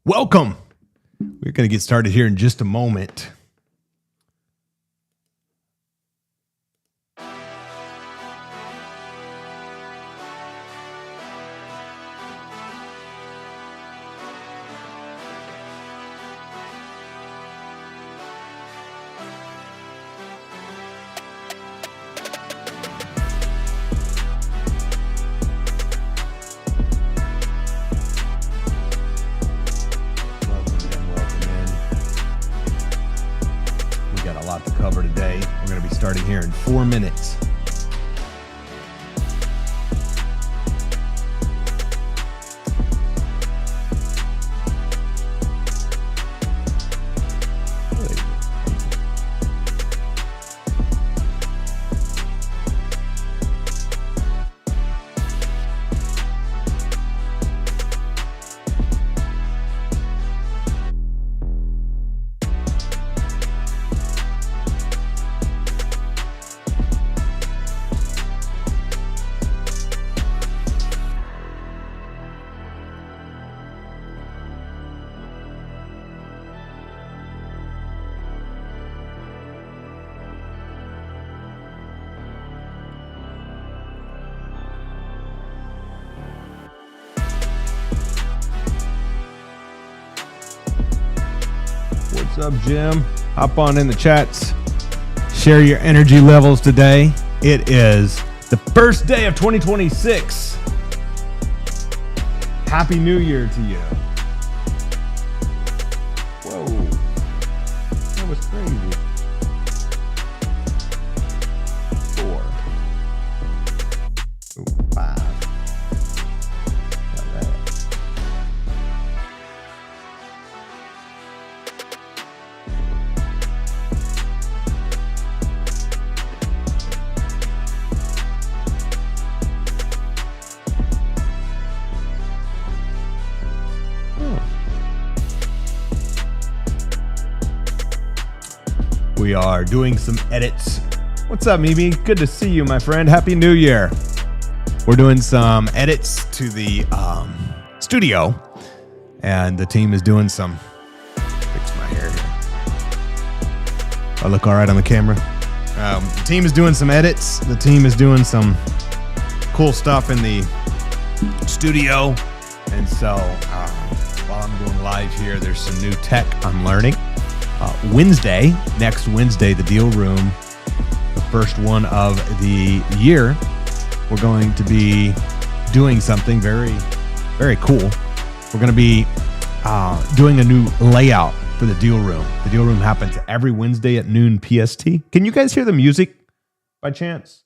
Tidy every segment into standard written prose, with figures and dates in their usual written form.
Welcome. We're going to get started here in just a moment. To cover today. We're going to be starting here in 4 minutes. What's up, Jim? Hop on in the chats. Share your energy levels today. It is the first day of 2026. Happy New Year to you. Whoa. That was crazy. 4. Ooh, 5. Got that. We are doing some edits. What's up, Mimi? Good to see you, my friend. Happy New Year. We're doing some edits to the studio, and the team is doing some. Fix my hair here. I look all right on the camera. The team is doing some edits. The team is doing some cool stuff in the studio, and so while I'm going live here, there's some new tech I'm learning. Next Wednesday, the Deal Room, the first one of the year, we're going to be doing something very, very cool. We're going to be doing a new layout for the Deal Room. The Deal Room happens every Wednesday at noon PST. Can you guys hear the music by chance?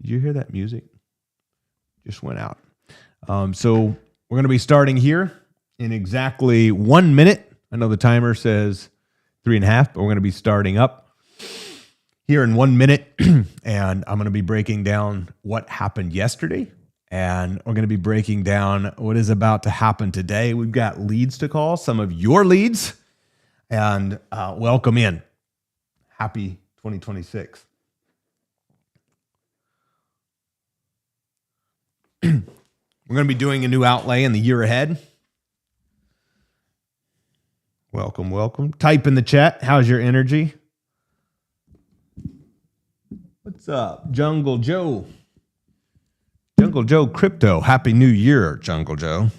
Did you hear that music? Just went out. So we're going to be starting here in exactly 1 minute. I know the timer says 3.5, but we're going to be starting up here in 1 minute. And I'm going to be breaking down what happened yesterday. And we're going to be breaking down what is about to happen today. We've got leads to call, some of your leads. And welcome in. Happy 2026. We're going to be doing a new outlay in the year ahead. Welcome, welcome. Type in the chat. How's your energy? What's up, Jungle Joe? Jungle Joe Crypto. Happy New Year, Jungle Joe.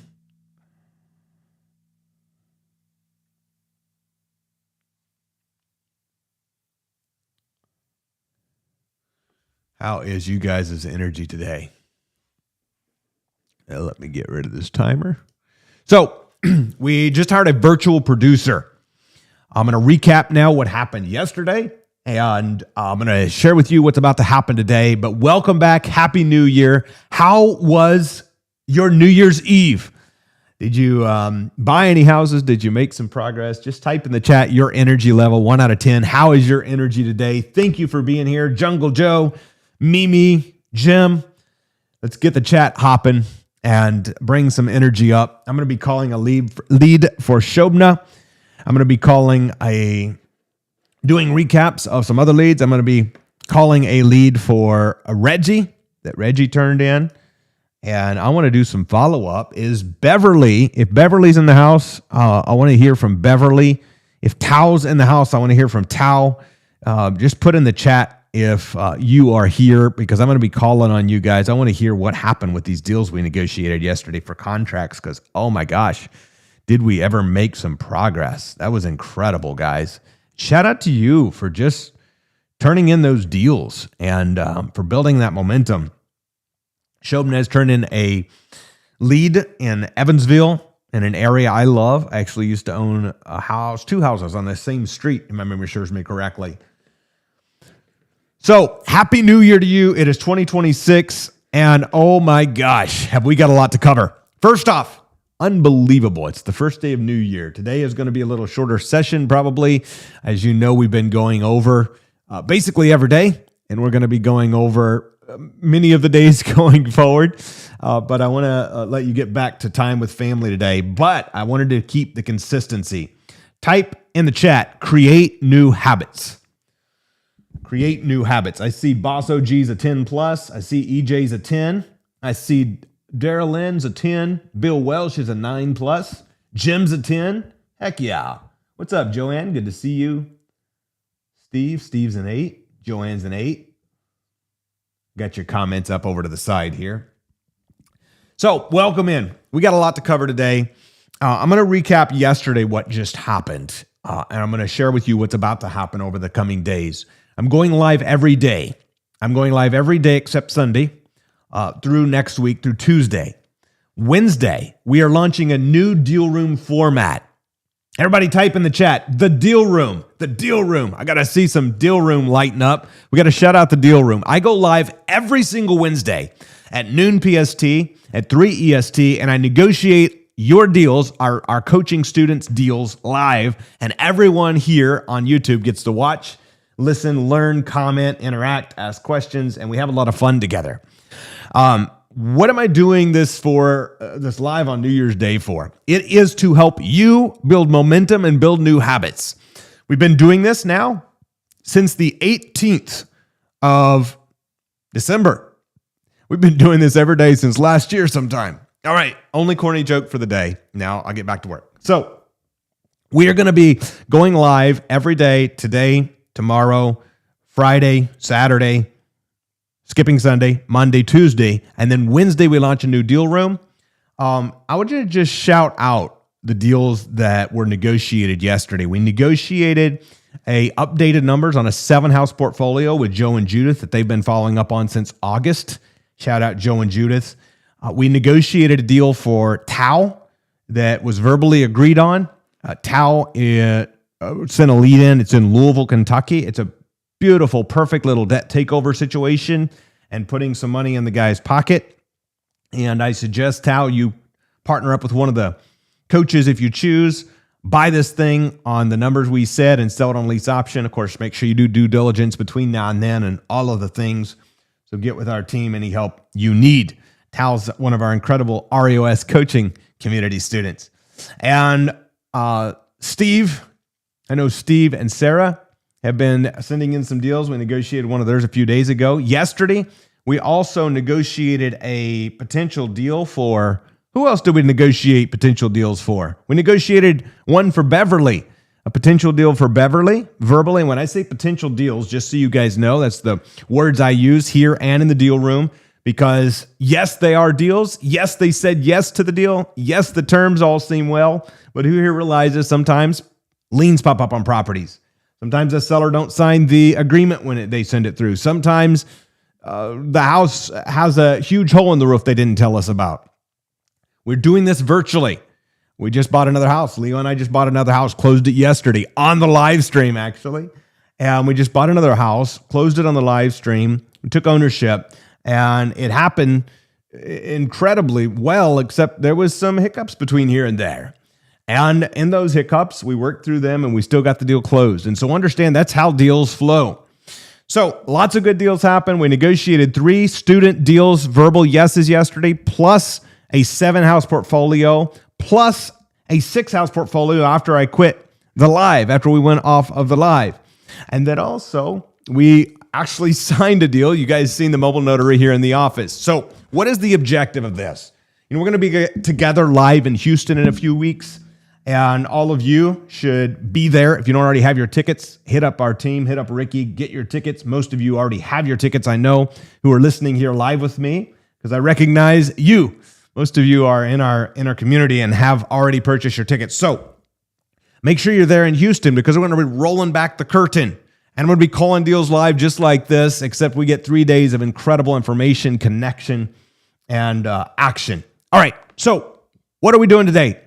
How is you guys' energy today? Now, let me get rid of this timer. So, we just hired a virtual producer. I'm going to recap now what happened yesterday, and I'm going to share with you what's about to happen today. But welcome back. Happy New Year. How was your New Year's Eve? Did you buy any houses? Did you make some progress? Just type in the chat your energy level, 1 out of 10. How is your energy today? Thank you for being here. Jungle Joe, Mimi, Jim. Let's get the chat hopping and bring some energy up. I'm going to be calling a lead for Shobna. I'm going to be doing recaps of some other leads. I'm going to be calling a lead for Reggie that Reggie turned in. and I want to do some follow-up. Is Beverly, if Beverly's in the house, I want to hear from Beverly. If Tao's in the house, I want to hear from Tao. Just put in the chat if you are here, because I'm going to be calling on you guys. I want to hear what happened with these deals we negotiated yesterday for contracts, because, oh my gosh, did we ever make some progress? That was incredible, guys. Shout out to you for just turning in those deals and for building that momentum. Shobin has turned in a lead in Evansville, in an area I love. I actually used to own a house, 2 houses on the same street, if my memory serves me correctly. So, Happy New Year to you. It is 2026, and oh my gosh, have we got a lot to cover. First off, unbelievable. It's the first day of New Year. Today is going to be a little shorter session, probably. As you know, we've been going over basically every day, and we're going to be going over many of the days going forward. But I want to let you get back to time with family today. But I wanted to keep the consistency. Type in the chat, create new habits. Create new habits. I see Boss OG's a 10 plus. I see EJ's a 10. I see Daryl Lynn's a 10. Bill Welsh is a 9 plus. Jim's a 10. Heck yeah. What's up, Joanne? Good to see you. Steve's an 8. Joanne's an 8. Got your comments up over to the side here. So welcome in. We got a lot to cover today. I'm going to recap yesterday what just happened. And I'm going to share with you what's about to happen over the coming days. I'm going live every day. I'm going live every day except Sunday through next week, through Tuesday. Wednesday, we are launching a new deal room format. Everybody type in the chat, the deal room, the deal room. I got to see some deal room lighten up. We got to shout out the deal room. I go live every single Wednesday at noon PST, at 3 EST, and I negotiate your deals, our coaching students' deals live, and everyone here on YouTube gets to watch, listen, learn, comment, interact, ask questions, and we have a lot of fun together. What am I doing this for, this live on New Year's Day for? It is to help you build momentum and build new habits. We've been doing this now since the 18th of December. We've been doing this every day since last year sometime. All right, only corny joke for the day. Now I'll get back to work. So we are going to be going live every day, today, tomorrow, Friday, Saturday, skipping Sunday, Monday, Tuesday, and then Wednesday we launch a new deal room. I want you to just shout out the deals that were negotiated yesterday. We negotiated a updated numbers on a 7-house portfolio with Joe and Judith that they've been following up on since August. Shout out Joe and Judith. We negotiated a deal for Tao that was verbally agreed on. Tao sent a lead in. It's in Louisville, Kentucky. It's a beautiful, perfect little debt takeover situation and putting some money in the guy's pocket. And I suggest, Tao, you partner up with one of the coaches if you choose. Buy this thing on the numbers we said and sell it on lease option. Of course, make sure you do due diligence between now and then and all of the things. So get with our team, any help you need. Tao's one of our incredible REOS coaching community students. And Steve, I know Steve and Sarah have been sending in some deals. We negotiated one of theirs a few days ago. Yesterday, we also negotiated a potential deal for, who else did we negotiate potential deals for? We negotiated one for Beverly, a potential deal for Beverly, verbally. And when I say potential deals, just so you guys know, that's the words I use here and in the deal room, because yes, they are deals. Yes, they said yes to the deal. Yes, the terms all seem well, but who here realizes sometimes liens pop up on properties? Sometimes the seller don't sign the agreement when they send it through. Sometimes the house has a huge hole in the roof they didn't tell us about. We're doing this virtually. We just bought another house. Leo and I just bought another house, closed it yesterday on the live stream, actually. And we just bought another house, closed it on the live stream, we took ownership, and it happened incredibly well, except there was some hiccups between here and there. And in those hiccups, we worked through them and we still got the deal closed. And so understand that's how deals flow. So lots of good deals happened. We negotiated 3 student deals, verbal yeses yesterday, plus a 7-house portfolio, plus a 6-house portfolio after I quit the live, after we went off of the live. And then also we actually signed a deal. You guys seen the mobile notary here in the office. So what is the objective of this? We're going to be together live in Houston in a few weeks, and all of you should be there. If you don't already have your tickets, hit up our team, hit up Ricky, get your tickets. Most of you already have your tickets, I know, who are listening here live with me, because I recognize you. Most of you are in our community and have already purchased your tickets. So make sure you're there in Houston, because we're going to be rolling back the curtain. And I'm going to be calling deals live just like this, except we get 3 days of incredible information, connection, and action. All right, so what are we doing today?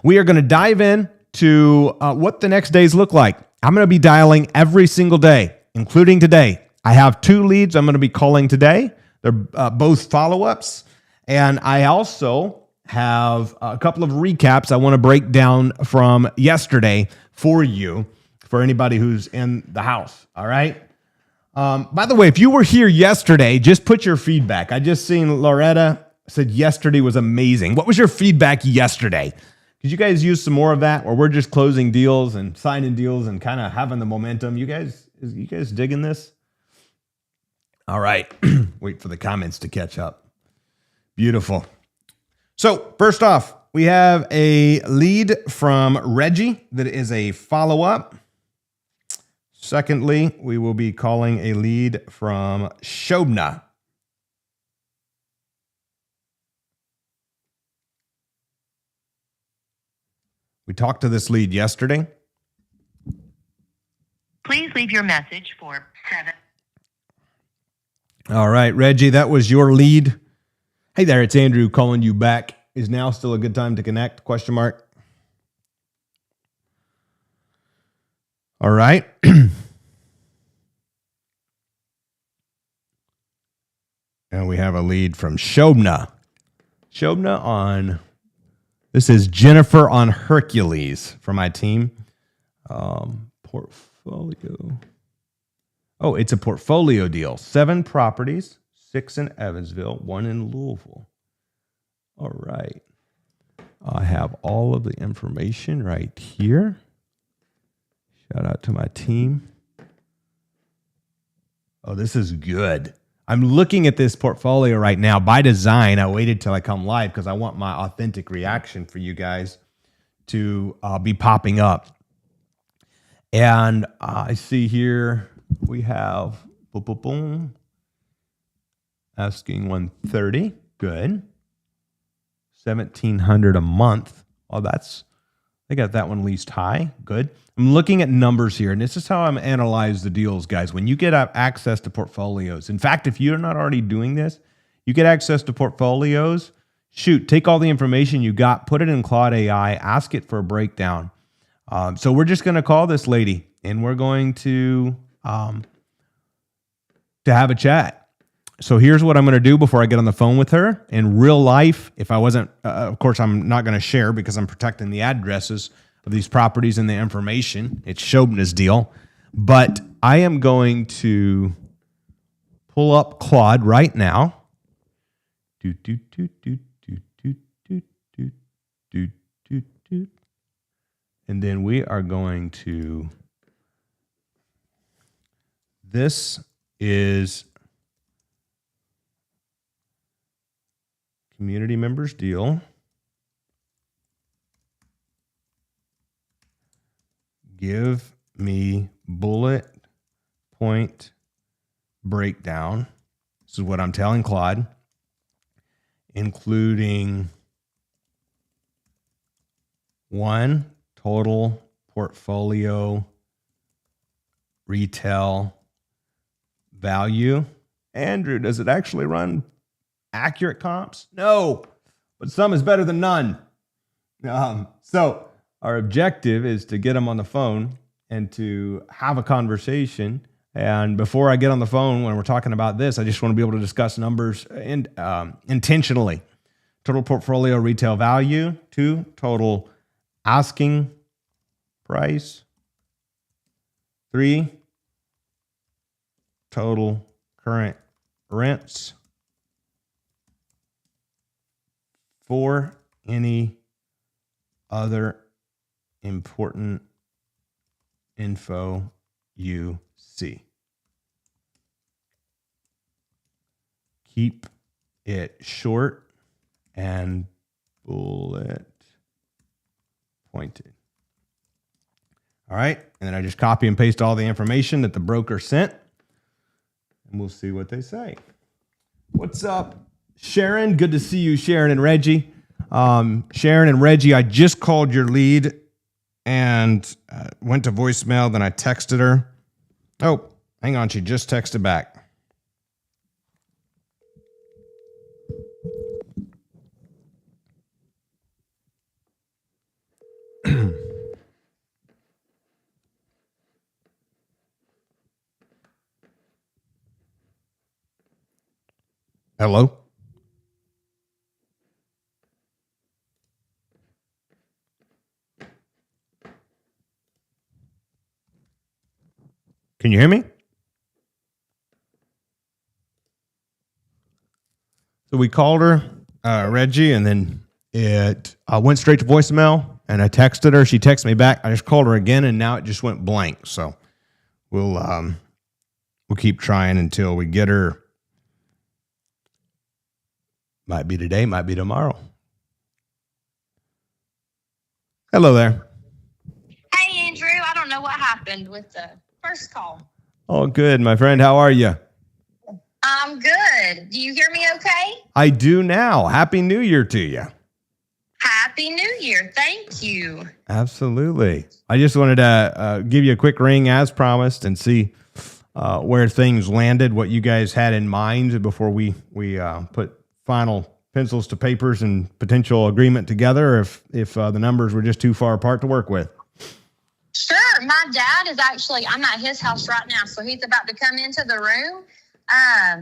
We are going to dive in to what the next days look like. I'm going to be dialing every single day, including today. I have 2 leads I'm going to be calling today. They're both follow-ups. And I also have a couple of recaps I want to break down from yesterday for you, for anybody who's in the house, all right? By the way, if you were here yesterday, just put your feedback. I just seen Loretta said yesterday was amazing. What was your feedback yesterday? Could you guys use some more of that, where we're just closing deals and signing deals and kind of having the momentum? You guys digging this? All right. Wait for the comments to catch up. Beautiful. So first off, we have a lead from Reggie that is a follow-up. Secondly, we will be calling a lead from Shobna. We talked to this lead yesterday. Please leave your message for 7. All right, Reggie, that was your lead. Hey there, it's Andrew calling you back. Is now still a good time to connect? Question mark. All right. And we have a lead from Shobna. Shobna on, this is Jennifer on Hercules for my team. Portfolio. Oh, it's a portfolio deal. 7 properties, 6 in Evansville, 1 in Louisville. All right. I have all of the information right here. Shout out to my team. Oh, this is good. I'm looking at this portfolio right now. By design, I waited till I come live because I want my authentic reaction for you guys to be popping up. And I see here we have boom, boom, boom, asking 130. Good. 1,700 a month. Oh, they got that one leased high. Good. I'm looking at numbers here, and this is how I'm analyze the deals, guys. When you get access to portfolios, in fact, if you're not already doing this, you get access to portfolios. Shoot, take all the information you got, put it in Claude AI, ask it for a breakdown. So we're just going to call this lady, and we're going to have a chat. So here's what I'm going to do before I get on the phone with her. In real life, if I wasn't, of course, I'm not going to share because I'm protecting the addresses of these properties and the information. It's Shobna's deal. But I am going to pull up Claude right now. And then we are going to, this is community members deal. Give me bullet point breakdown. This is what I'm telling Claude, including 1, total portfolio retail value. Andrew, does it actually run accurate comps? No, but some is better than none. So our objective is to get them on the phone and to have a conversation. And before I get on the phone, when we're talking about this, I just want to be able to discuss numbers intentionally. Total portfolio retail value, 2, total asking price, 3, total current rents, 4, any other important info you see. Keep it short and bullet pointed. All right. And then I just copy and paste all the information that the broker sent, and we'll see what they say. What's up, Sharon? Good to see you, Sharon and Reggie. Sharon and Reggie, I just called your lead and went to voicemail. Then I texted her. Oh, hang on. She just texted back. Hello? Can you hear me? So we called her, Reggie, and then it went straight to voicemail, and I texted her. She texted me back. I just called her again, and now it just went blank. So we'll keep trying until we get her. Might be today, might be tomorrow. Hello there. Hey, Andrew. I don't know what happened with the first call. Oh, good, my friend. How are you? I'm good. Do you hear me okay? I do now. Happy New Year to you. Happy New Year. Thank you. Absolutely. I just wanted to give you a quick ring as promised and see where things landed, what you guys had in mind before we put final pencils to papers and potential agreement together, if the numbers were just too far apart to work with. Sure. My dad is actually, I'm at his house right now, so he's about to come into the room.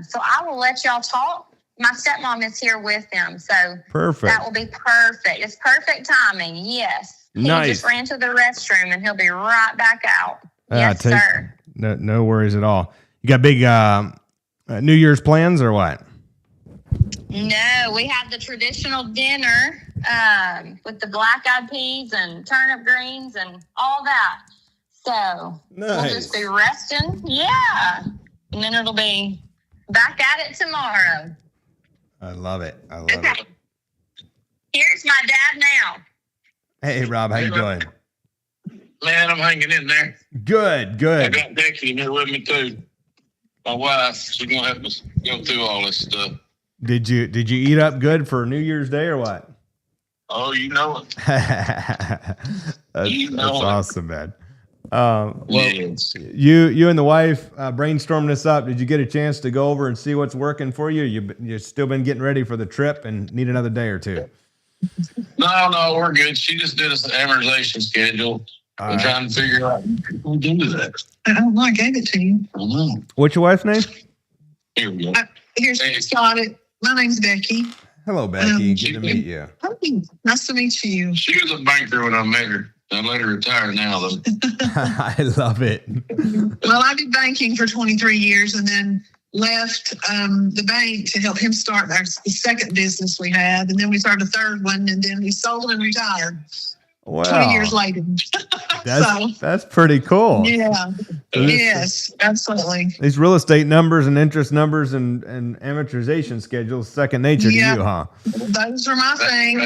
So I will let y'all talk. My stepmom is here with him, so Perfect. that will be perfect. It's perfect timing. Yes. He Nice. just ran to the restroom, and he'll be right back out. Yes, sir. No worries at all. You got big New Year's plans or what? No, we had the traditional dinner with the black-eyed peas and turnip greens and all that. So We'll just be resting. Yeah. And then it'll be back at it tomorrow. I love it. Okay. Here's my dad now. Hey, Rob, how you doing? Man, I'm hanging in there. Good. I got Becky in here with me too. My wife, she's gonna help us go through all this stuff. Did you eat up good for New Year's Day or what? Oh, you know it. That's awesome, man. Well, Yes. you and the wife brainstormed this up. Did you get a chance to go over and see what's working for you? You've still been getting ready for the trip and need another day or two? No, we're good. She just did us an amortization schedule. I'm trying to figure out who do that. I don't know. I gave it to you. I don't know. What's your wife's name? Here we go. Here's Hey. got it. My name's Becky. Hello, Becky. Good to meet you. Hey, nice to meet you. She was a banker when I met her. I let her retire now, though. I love it. Well, I did banking for 23 years and then left the bank to help him start the second business we had. And then we started a third one, and then we sold and retired 20 years Wow, later. that's pretty cool. Yeah. Yes, absolutely. These real estate numbers and interest numbers and amortization schedules, second nature to Yeah. you, huh? Those are my thing.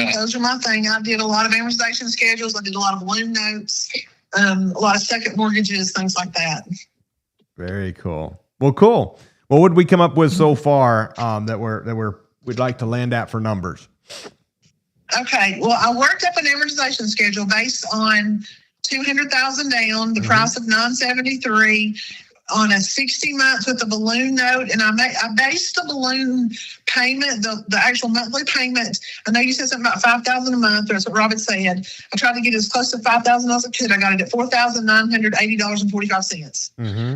I did a lot of amortization schedules. I did a lot of balloon notes, a lot of second mortgages, things like that. Very cool. Well, cool. What would we come up with so far that we'd like to land at for numbers? Okay. Well, I worked up an amortization schedule based on 200,000 down, the price of 973 on a 60 months with a balloon note. And I based the balloon payment, the actual monthly payment. I know you said something about 5,000 a month. That's what Robert said. I tried to get as close to 5,000 as I could. I got it at $4,980.45. Mm-hmm.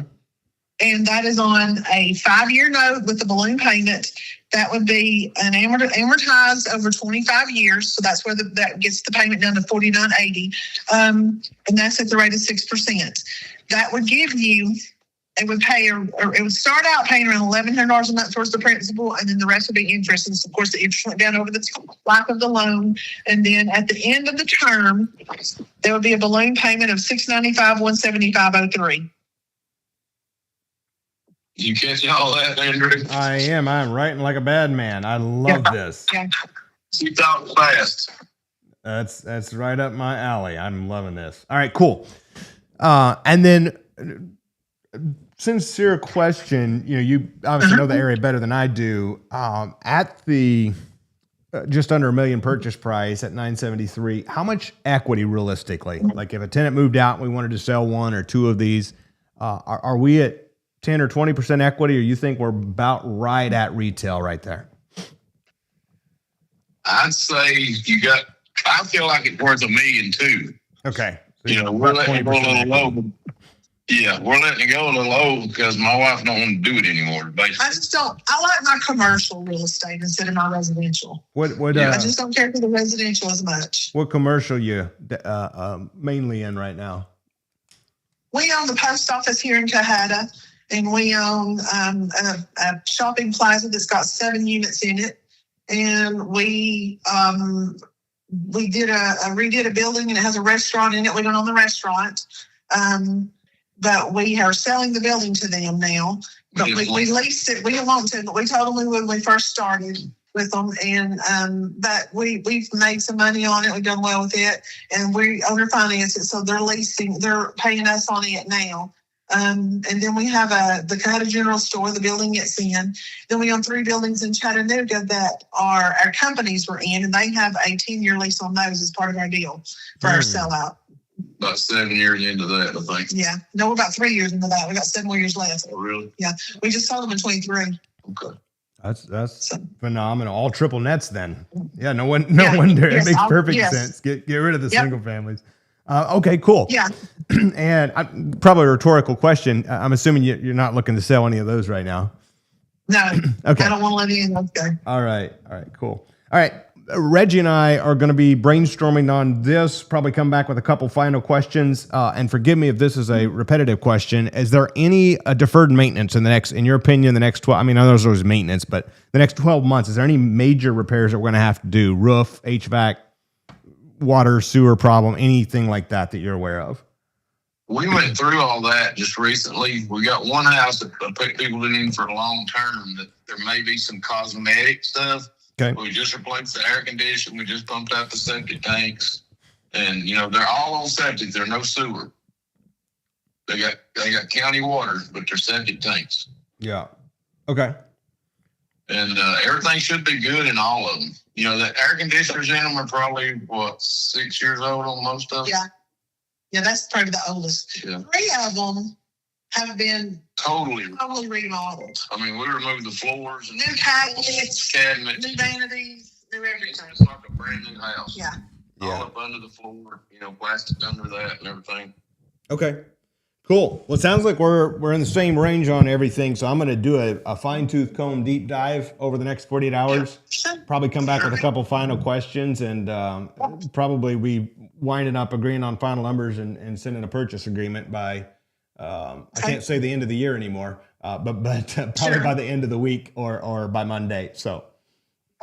And that is on a 5-year note with the balloon payment. That would be an amortized over 25 years. So that's where that gets the payment down to $4,980. And that's at the rate of 6%. That would give you, it would start out paying around $1,100 a month towards the principal, and then the rest would be interest. And of course, the interest went down over the life of the loan. And then at the end of the term, there would be a balloon payment of $695, $175.03. You catch all that, Andrew? I am. I'm writing like a bad man. I love this. Yeah. You talk fast. That's right up my alley. I'm loving this. All right, cool. And then sincere question, you obviously know the area better than I do. At the just under $1 million purchase price at 973, how much equity realistically? Like if a tenant moved out and we wanted to sell one or two of these, are we at 10 or 20% equity, or you think we're about right at retail right there? I'd say I feel like it's worth $1 million too. Okay. We're letting it go a little low. Yeah, we're letting it go a little low because my wife don't want to do it anymore. Basically. I like my commercial real estate instead of my residential. What I just don't care for the residential as much. What commercial you mainly in right now? We own the post office here in Cahata, and we own a shopping plaza that's got 7 units in it. And we redid a building, and it has a restaurant in it. We don't own the restaurant. But we are selling the building to them now. But we leased it. We didn't want to, but we told them we would when we first started with them. And but we've made some money on it. We've done well with it, and we owner finance it. So they're paying us on it now. And then we have the Cahata General Store, the building it's in. Then we own 3 buildings in Chattanooga that our companies were in, and they have a 10-year lease on those as part of our deal for our sellout. About 7 years into that, I think. Yeah. No, we're about 3 years into that. We got 7 more years left. Oh, really? Yeah. We just sold them in 23. Okay. That's phenomenal. All triple nets then. Yeah, no wonder. Yes, it makes perfect sense. Get rid of the single families. Okay, cool. Yeah. And probably a rhetorical question. I'm assuming you're not looking to sell any of those right now. No. Okay. I don't want to let any of those go. All right, cool. All right. Reggie and I are going to be brainstorming on this, probably come back with a couple final questions. And forgive me if this is a repetitive question. Is there any deferred maintenance in your opinion, the next 12, I mean, I know there's always maintenance, but the next 12 months, is there any major repairs that we're going to have to do? Roof, HVAC, water, sewer problem, anything like that you're aware of? We went through all that just recently. We got one house that people in for a long term that there may be some cosmetic stuff. Okay. We just replaced the air conditioner. We just pumped out the septic tanks, and they're all on septic. There's no sewer. They got county water, but they're septic tanks. Yeah. Okay. And everything should be good in all of them. The air conditioners in them are probably 6 years old on most of them. Yeah. Yeah, that's probably the oldest. Yeah. 3 of them have been totally remodeled. I mean, we removed the floors and New cabinets, cabinets. new vanities, new everything. It's like a brand new house. Yeah. All up under the floor, plastic under that and everything. Okay. Cool. Well, it sounds like we're in the same range on everything. So I'm going to do a fine tooth comb deep dive over the next 48 hours. Sure. Probably come back with a couple final questions, and probably we winding up agreeing on final numbers and sending a purchase agreement by, I can't say the end of the year anymore, but probably by the end of the week or by Monday. So,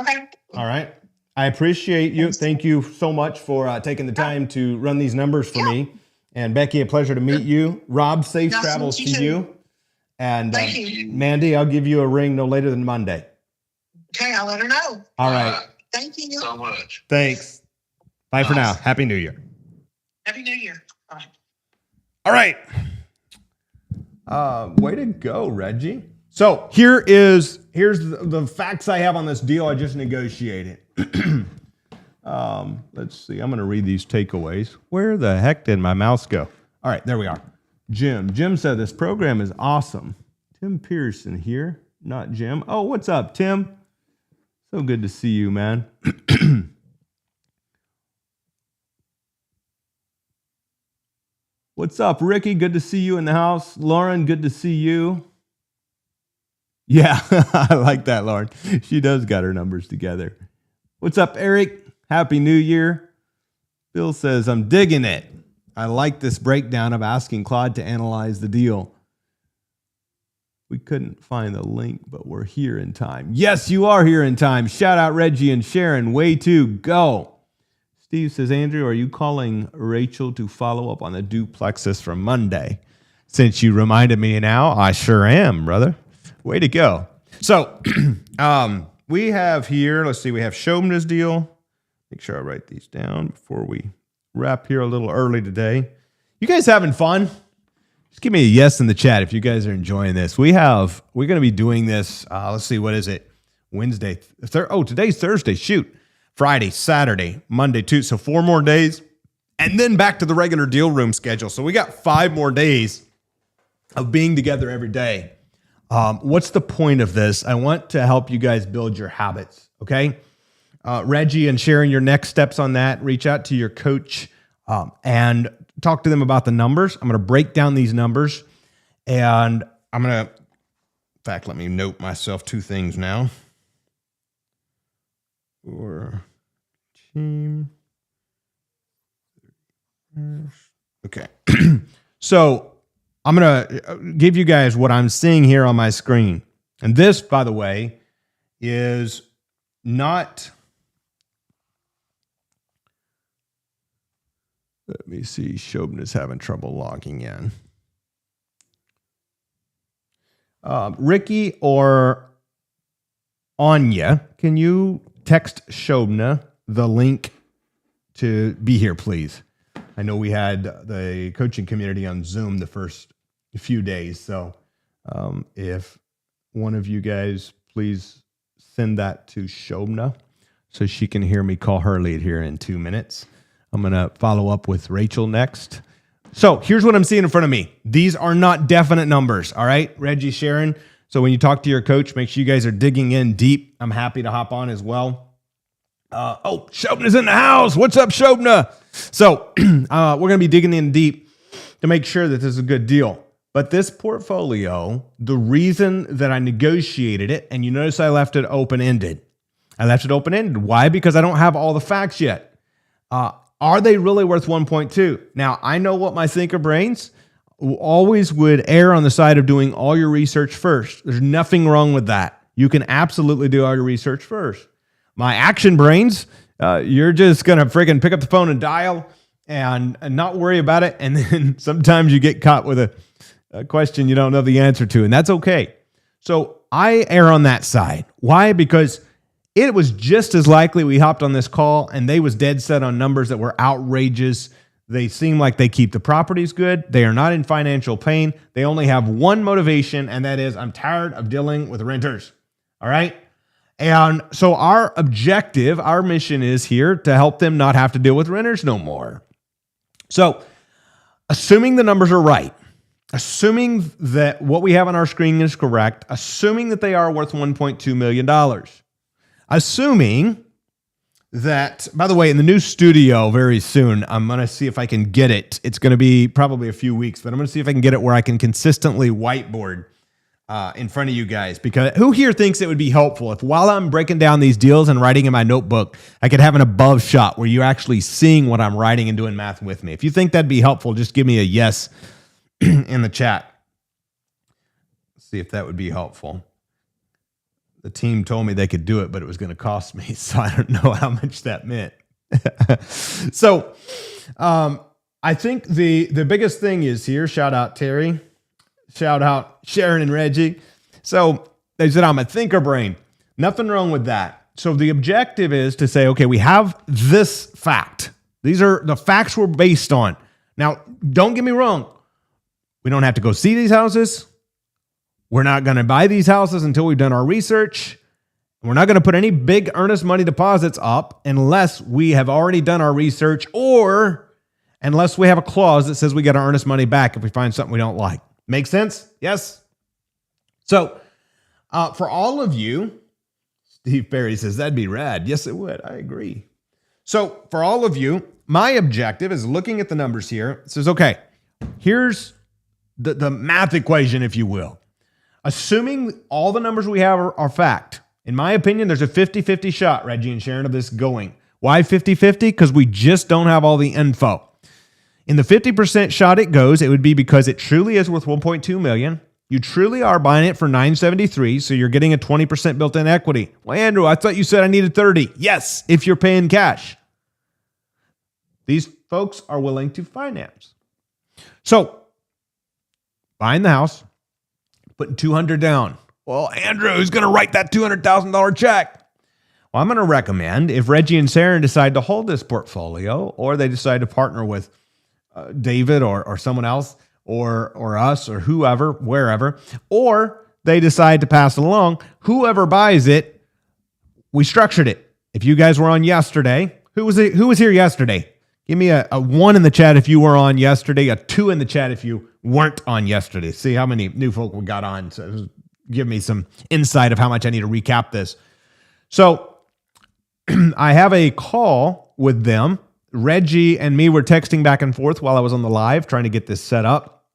Okay. all right. I appreciate you. Thank you so much for taking the time to run these numbers for me. And Becky, a pleasure to meet you. Rob, safe Nice to travels to meet you. you. And Thank you. Mandy, I'll give you a ring no later than Monday. Okay, I'll let her know. All right. Thank you. So much. Thanks. Bye for now. Happy New Year. Happy New Year. Bye. All right. Way to go, Reggie. So here's the facts I have on this deal I just negotiated. Let's see. I'm going to read these takeaways. Where the heck did my mouse go? All right, there we are. Jim said this program is awesome. Tim Pearson here, not Jim. Oh, what's up, Tim? So good to see you, man. What's up, Ricky? Good to see you in the house. Lauren, good to see you. Yeah, I like that, Lauren. She does got her numbers together. What's up, Eric? Happy New Year. Bill says, I'm digging it. I like this breakdown of asking Claude to analyze the deal. We couldn't find the link, but we're here in time. Yes, you are here in time. Shout out Reggie and Sharon. Way to go. Steve says, Andrew, are you calling Rachel to follow up on the duplexes from Monday? Since you reminded me now, I sure am, brother. Way to go. So we have here, let's see, we have Shobna's deal. Make sure I write these down before we wrap here a little early today. You guys having fun? Just give me a yes in the chat if you guys are enjoying this. We're going to be doing this. Let's see, what is it? Wednesday. Today's Thursday. Shoot. Friday, Saturday, Monday, Tuesday. So 4 more days. And then back to the regular deal room schedule. So we got 5 more days of being together every day. What's the point of this? I want to help you guys build your habits. Okay. Reggie and sharing your next steps on that. Reach out to your coach and talk to them about the numbers. I'm going to break down these numbers, and I'm going to, in fact, let me note myself 2 things now. For team. Okay. So I'm going to give you guys what I'm seeing here on my screen. And this, by the way, is not... Let me see. Shobna's having trouble logging in. Ricky or Anya, can you text Shobna the link to be here, please? I know we had the coaching community on Zoom the first few days. So if one of you guys, please send that to Shobna so she can hear me call her lead here in 2 minutes. I'm going to follow up with Rachel next. So here's what I'm seeing in front of me. These are not definite numbers. All right, Reggie, Sharon. So when you talk to your coach, make sure you guys are digging in deep. I'm happy to hop on as well. Shobna's in the house. What's up, Shobna? So we're going to be digging in deep to make sure that this is a good deal. But this portfolio, the reason that I negotiated it, and you notice I left it open-ended. I left it open-ended. Why? Because I don't have all the facts yet. Are they really worth 1.2? Now, I know what my thinker brains always would err on the side of doing all your research first. There's nothing wrong with that. You can absolutely do all your research first. My action brains, you're just going to freaking pick up the phone and dial and not worry about it. And then sometimes you get caught with a question you don't know the answer to, and that's okay. So I err on that side. Why? Because it was just as likely we hopped on this call and they was dead set on numbers that were outrageous. They seem like they keep the properties good. They are not in financial pain. They only have one motivation, and that is, I'm tired of dealing with renters. All right? And so our objective, our mission is here to help them not have to deal with renters no more. So assuming the numbers are right, assuming that what we have on our screen is correct, assuming that they are worth $1.2 million, assuming that, by the way, in the new studio very soon, I'm going to see if I can get it. It's going to be probably a few weeks, but I'm going to see if I can get it where I can consistently whiteboard in front of you guys. Because who here thinks it would be helpful if while I'm breaking down these deals and writing in my notebook, I could have an above shot where you're actually seeing what I'm writing and doing math with me? If you think that'd be helpful, just give me a yes in the chat. Let's see if that would be helpful. The team told me they could do it, but it was going to cost me, so I don't know how much that meant. So I think the biggest thing is here, shout out Terry, shout out Sharon and Reggie. So they said, I'm a thinker brain. Nothing wrong with that. So the objective is to say, okay, we have this fact. These are the facts we're based on. Now, don't get me wrong. We don't have to go see these houses. We're not going to buy these houses until we've done our research. We're not going to put any big earnest money deposits up unless we have already done our research, or unless we have a clause that says we got our earnest money back if we find something we don't like. Make sense? Yes? So for all of you, Steve Perry says, that'd be rad. Yes, it would. I agree. So for all of you, my objective is looking at the numbers here. It says, okay, here's the math equation, if you will. Assuming all the numbers we have are fact, in my opinion, there's a 50-50 shot, Reggie and Sharon, of this going. Why 50-50? Because we just don't have all the info. In the 50% shot it goes, it would be because it truly is worth $1.2 million. You truly are buying it for $973, so you're getting a 20% built-in equity. Well, Andrew, I thought you said I needed 30. Yes, if you're paying cash. These folks are willing to finance. So, buying the house, putting $200 down. Well, Andrew, who's going to write that $200,000 check? Well, I'm going to recommend if Reggie and Sharon decide to hold this portfolio, or they decide to partner with David or someone else, or us, or whoever, wherever, or they decide to pass it along, whoever buys it, we structured it. If you guys were on yesterday, who was here yesterday? Give me a 1 in the chat if you were on yesterday, a 2 in the chat if you weren't on yesterday. See how many new folk we got on. So give me some insight of how much I need to recap this. So I have a call with them. Reggie and me were texting back and forth while I was on the live trying to get this set up.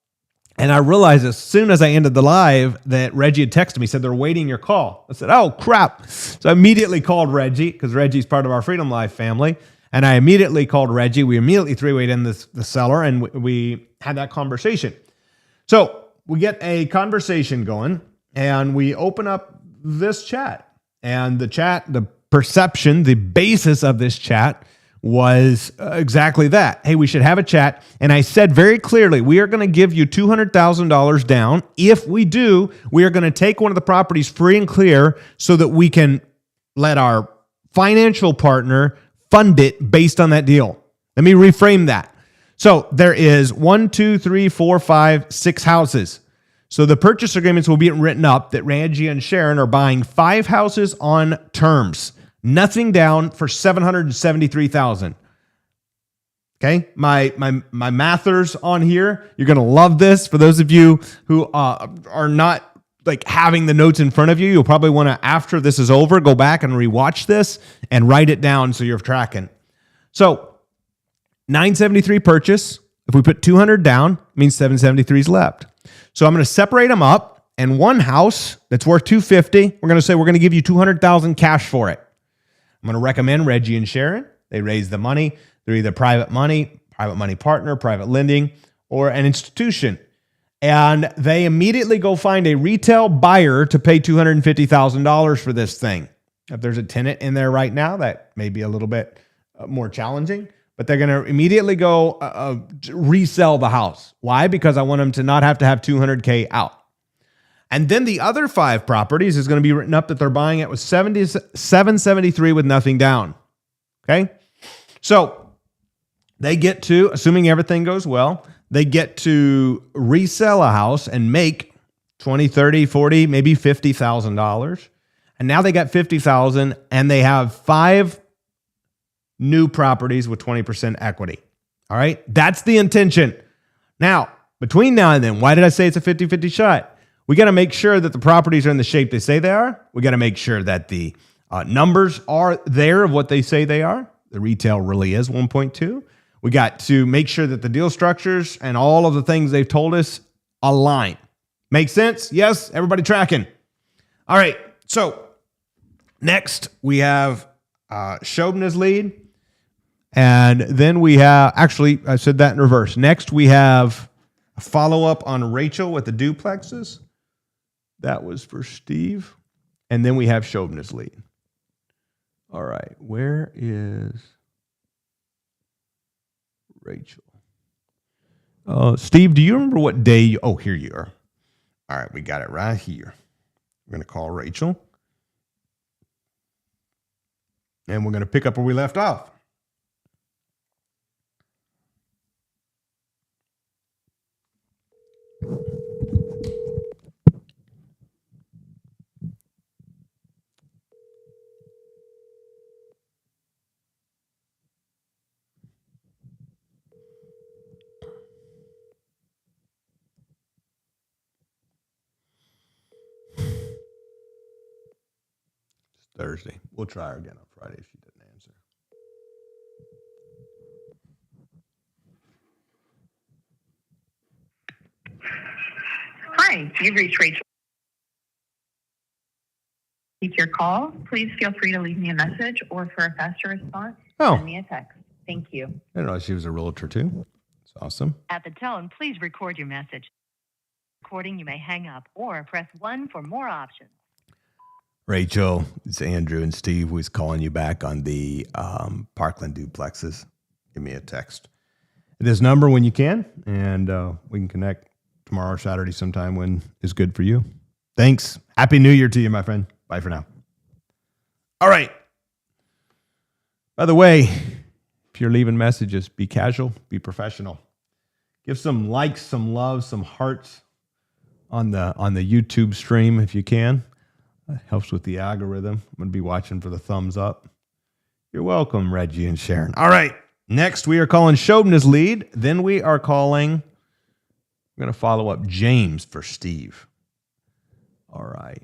And I realized as soon as I ended the live that Reggie had texted me, said they're waiting your call. I said, oh, crap. So I immediately called Reggie because Reggie's part of our Freedom Live family. And I immediately called Reggie. We immediately three-wayed in the seller, and we had that conversation. So we get a conversation going, and we open up this chat. And the chat, the perception, the basis of this chat was exactly that. Hey, we should have a chat. And I said very clearly, we are going to give you $200,000 down. If we do, we are going to take one of the properties free and clear so that we can let our financial partner fund it based on that deal. Let me reframe that. So there is 1, 2, 3, 4, 5, 6 houses. So the purchase agreements will be written up that Reggie and Sharon are buying 5 houses on terms. Nothing down for $773,000. Okay, my mathers on here, you're gonna love this. For those of you who are not like having the notes in front of you, you'll probably want to, after this is over, go back and rewatch this and write it down so you're tracking. So 973 purchase. If we put 200 down, means 773 is left. So I'm going to separate them up, and one house that's worth 250, we're going to say we're going to give you 200,000 cash for it. I'm going to recommend Reggie and Sharon. They raise the money. They're either private money partner, private lending, or an institution. And they immediately go find a retail buyer to pay $250,000 for this thing. If there's a tenant in there right now, that may be a little bit more challenging, but they're going to immediately go resell the house. Why? Because I want them to not have to have $200K out. And then the other 5 properties is going to be written up that they're buying it with $773 with nothing down. Okay. So they get to, assuming everything goes well, they get to resell a house and make $20, $30, $40, maybe $50,000. And now they got $50,000 and they have 5 new properties with 20% equity. All right. That's the intention. Now, between now and then, why did I say it's a 50-50 shot? We got to make sure that the properties are in the shape they say they are. We got to make sure that the numbers are there of what they say they are. The retail really is 1.2. We got to make sure that the deal structures and all of the things they've told us align. Make sense? Yes? Everybody tracking? All right. So next we have Shobna's lead. And then we have, actually, I said that in reverse. Next we have a follow-up on Rachel with the duplexes. That was for Steve. And then we have Shobna's lead. All right. Where is Rachel? Steve, do you remember what day here you are. All right, we got it right here. We're going to call Rachel. And we're going to pick up where we left off. Thursday. We'll try her again on Friday if she doesn't answer. Hi, you've reached Rachel. Take your call. Please feel free to leave me a message, or for a faster response, send me a text. Thank you. I didn't know she was a realtor too. It's awesome. At the tone, please record your message. Recording, you may hang up or press 1 for more options. Rachel, it's Andrew and Steve. Was calling you back on the Parkland duplexes. Give me a text at this number when you can, and we can connect tomorrow or Saturday sometime when is good for you. Thanks. Happy New Year to you, my friend. Bye for now. All right. By the way, if you're leaving messages, be casual, be professional. Give some likes, some love, some hearts on the YouTube stream if you can. That helps with the algorithm. I'm going to be watching for the thumbs up. You're welcome, Reggie and Sharon. All right. Next, we are calling Shobna's lead. Then we are calling, we're going to follow up James for Steve. All right.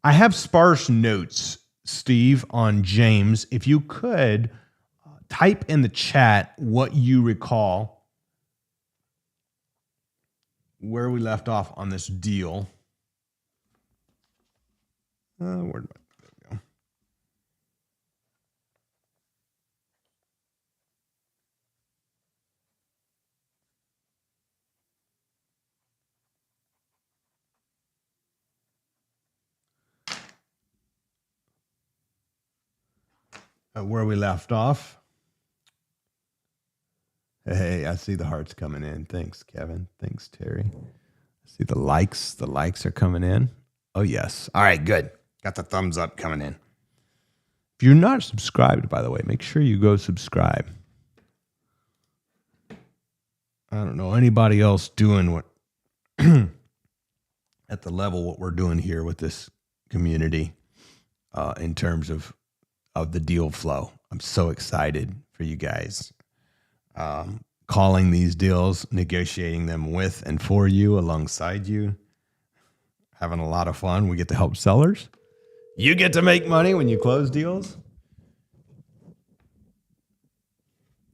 I have sparse notes, Steve, on James. If you could type in the chat what you recall where we left off on this deal. There we go. Where we left off. Hey, I see the hearts coming in. Thanks, Kevin. Thanks, Terry. I see the likes. The likes are coming in. Oh, yes. All right, good. Got the thumbs up coming in. If you're not subscribed, by the way, make sure you go subscribe. I don't know anybody else doing what at the level what we're doing here with this community in terms of the deal flow. I'm so excited for you guys. Calling these deals, negotiating them with and for you, alongside you, having a lot of fun. We get to help sellers. You get to make money when you close deals.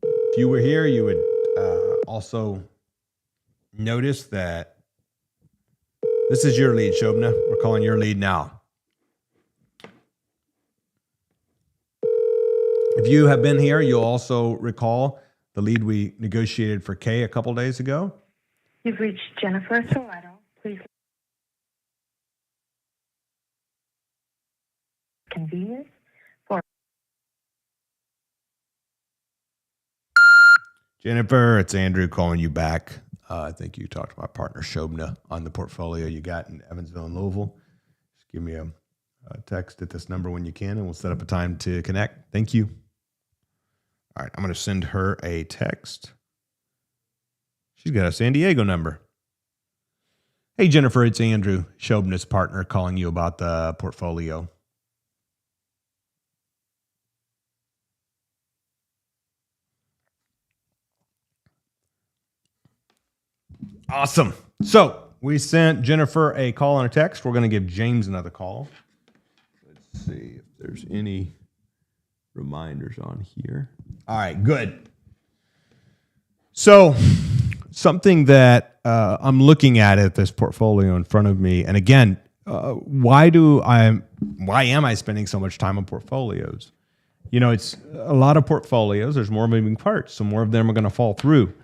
If you were here, you would also notice that this is your lead, Shobna. We're calling your lead now. If you have been here, you'll also recall the lead we negotiated for Kay a couple days ago. You've reached Jennifer Soletto. Please. Convenience for Jennifer, it's Andrew calling you back. I think you talked to my partner Shobna on the portfolio you got in Evansville and Louisville. Just give me a text at this number when you can, and we'll set up a time to connect. Thank you. All right, I'm going to send her a text. She's got a San Diego number. Hey, Jennifer, it's Andrew, Shobna's partner, calling you about the portfolio. Awesome. So we sent Jennifer a call and a text. We're going to give James another call. Let's see if there's any reminders on here. All right, good. So something that I'm looking at this portfolio in front of me, and again, why am I spending so much time on portfolios? You know, it's a lot of portfolios. There's more moving parts, so more of them are going to fall through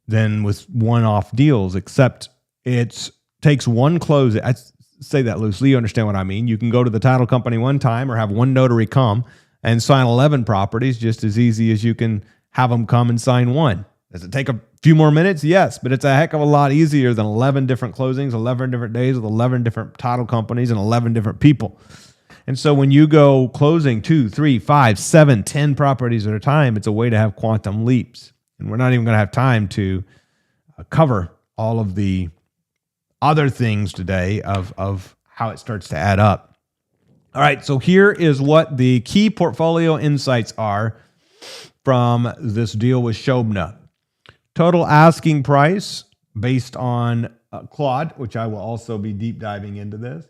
than with one-off deals, except it takes one close. I say that loosely. You understand what I mean? You can go to the title company one time or have one notary come and sign 11 properties just as easy as you can have them come and sign one. Does it take a few more minutes? Yes, but it's a heck of a lot easier than 11 different closings, 11 different days with 11 different title companies and 11 different people. And so when you go closing 2, 3, 5, 7, 10 properties at a time, it's a way to have quantum leaps. And we're not even going to have time to cover all of the other things today of how it starts to add up. All right, so here is what the key portfolio insights are from this deal with Shobna. Total asking price based on Claude, which I will also be deep diving into this.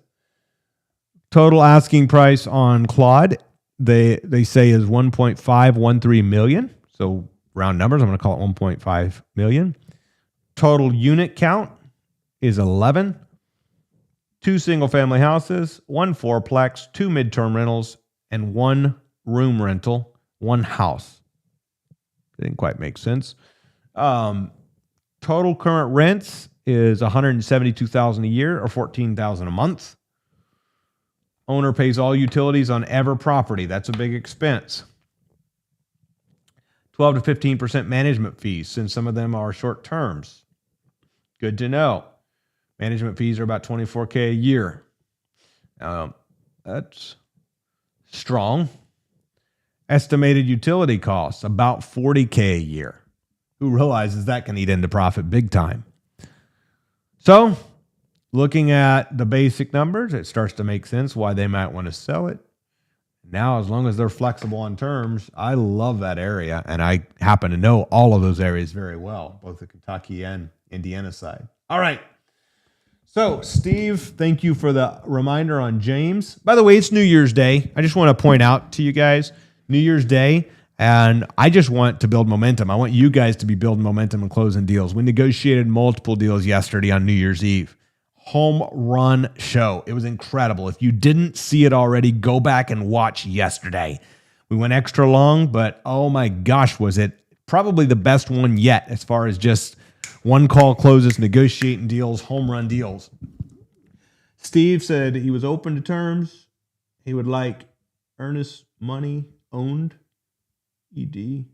Total asking price on Claude, they say is $1.513 million. So round numbers, I'm going to call it $1.5 million. Total unit count is 11. 2 single-family houses, 1 fourplex, 2 midterm rentals, and 1 room rental, 1 house. Didn't quite make sense. Total current rents is $172,000 a year or $14,000 a month. Owner pays all utilities on ever property. That's a big expense. 12 to 15% management fees, since some of them are short terms. Good to know. Management fees are about $24K a year. That's strong. Estimated utility costs, about $40K a year. Who realizes that can eat into profit big time? So, looking at the basic numbers, it starts to make sense why they might want to sell it. Now, as long as they're flexible on terms, I love that area, and I happen to know all of those areas very well, both the Kentucky and Indiana side. All right. So, Steve, thank you for the reminder on James. By the way, it's New Year's Day. I just want to point out to you guys, New Year's Day, and I just want to build momentum. I want you guys to be building momentum and closing deals. We negotiated multiple deals yesterday on New Year's Eve. Home run show. It was incredible. If you didn't see it already, go back and watch yesterday. We went extra long, but oh my gosh, was it probably the best one yet as far as just one call closes, negotiating deals, home run deals. Steve said he was open to terms. He would like earnest money owned ED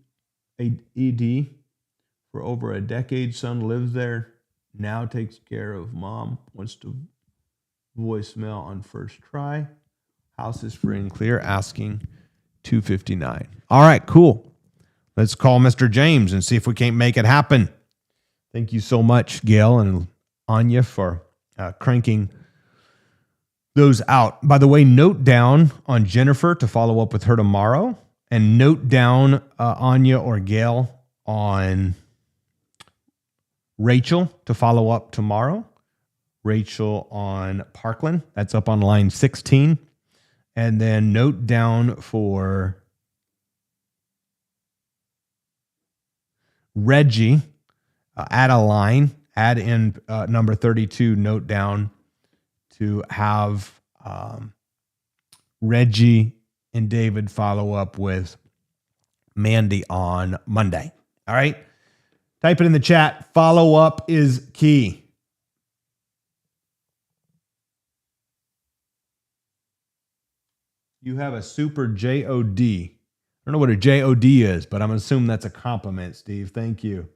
for over a decade. Son lives there. Now takes care of mom. Wants to voicemail on first try. House is free and clear. Asking $259. All right, cool. Let's call Mr. James and see if we can't make it happen. Thank you so much, Gail and Anya, for cranking those out. By the way, note down on Jennifer to follow up with her tomorrow, and note down Anya or Gail on Rachel to follow up tomorrow. Rachel on Parkland. That's up on line 16. And then note down for Reggie, add a line, add in number 32, note down to have Reggie and David follow up with Mandy on Monday. All right. Type it in the chat. Follow up is key. You have a super JOD. I don't know what a JOD is, but I'm assuming that's a compliment, Steve. Thank you.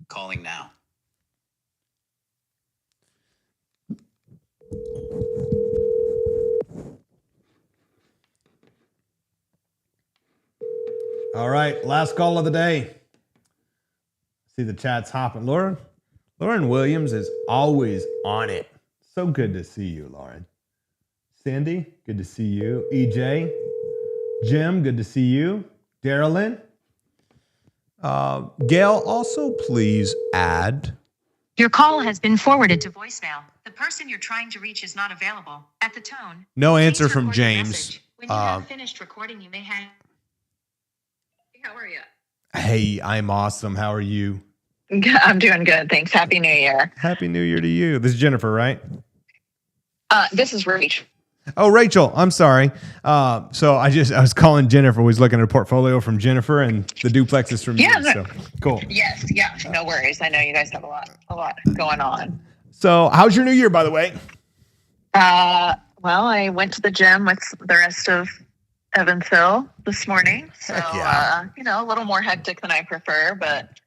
Calling now. All right, last call of the day. See the chat's hopping. Lauren Williams is always on it. So good to see you, Lauren. Cindy, good to see you. EJ, Jim, good to see you. Darylyn. Gail, also please add. Your call has been forwarded to voicemail. The person you're trying to reach is not available. At the tone. No answer please from record your James. message. When you have finished recording, you may hang. How are you? Hey, I'm awesome. How are you? I'm doing good. Thanks. Happy New Year. Happy New Year to you. This is Jennifer, right? This is Rach. Oh, Rachel, I'm sorry. So I was calling Jennifer. Was looking at a portfolio from Jennifer and the duplexes from you. So cool. Yes. Yeah. No worries. I know you guys have a lot going on. So how's your New Year, by the way? Well, I went to the gym with the rest of Evansville this morning. So, yeah. A little more hectic than I prefer, but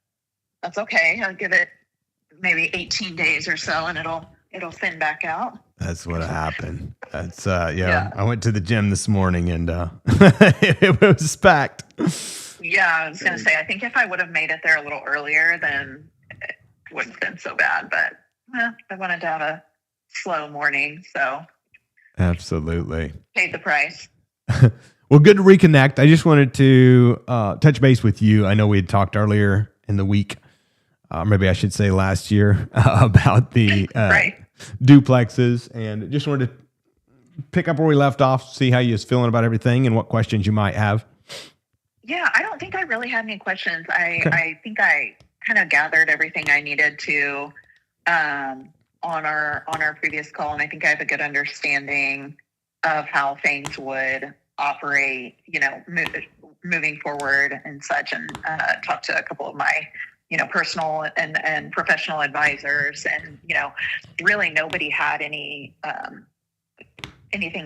that's okay. I'll give it maybe 18 days or so and it'll thin back out. That's what happened. That's yeah. I went to the gym this morning and it was packed. Yeah, I was gonna say I think if I would have made it there a little earlier, then it wouldn't have been so bad. But I wanted to have a slow morning, so absolutely paid the price. Well, good to reconnect. I just wanted to touch base with you. I know we had talked earlier in the week, maybe I should say last year, about the right. duplexes, and just wanted to pick up where we left off, see how you was feeling about everything and what questions you might have. Yeah, I don't think I really had any questions. I think I kind of gathered everything I needed to on our previous call, and I think I have a good understanding of how things would operate, moving forward and such, and talked to a couple of my personal and professional advisors, and really nobody had anything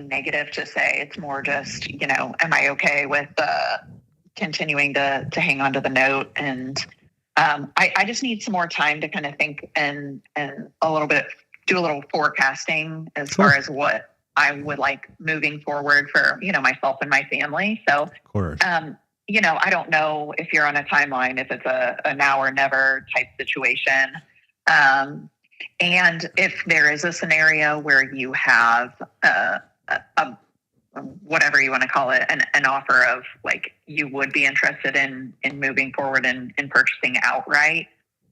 negative to say. It's more just, am I okay with continuing to hang on to the note? And I just need some more time to kind of think and do a little forecasting as far as what I would like moving forward for, myself and my family. So, Of course. I don't know if you're on a timeline, if it's a now or never type situation. And if there is a scenario where you have a whatever you want to call it, an offer of like you would be interested in moving forward and purchasing outright,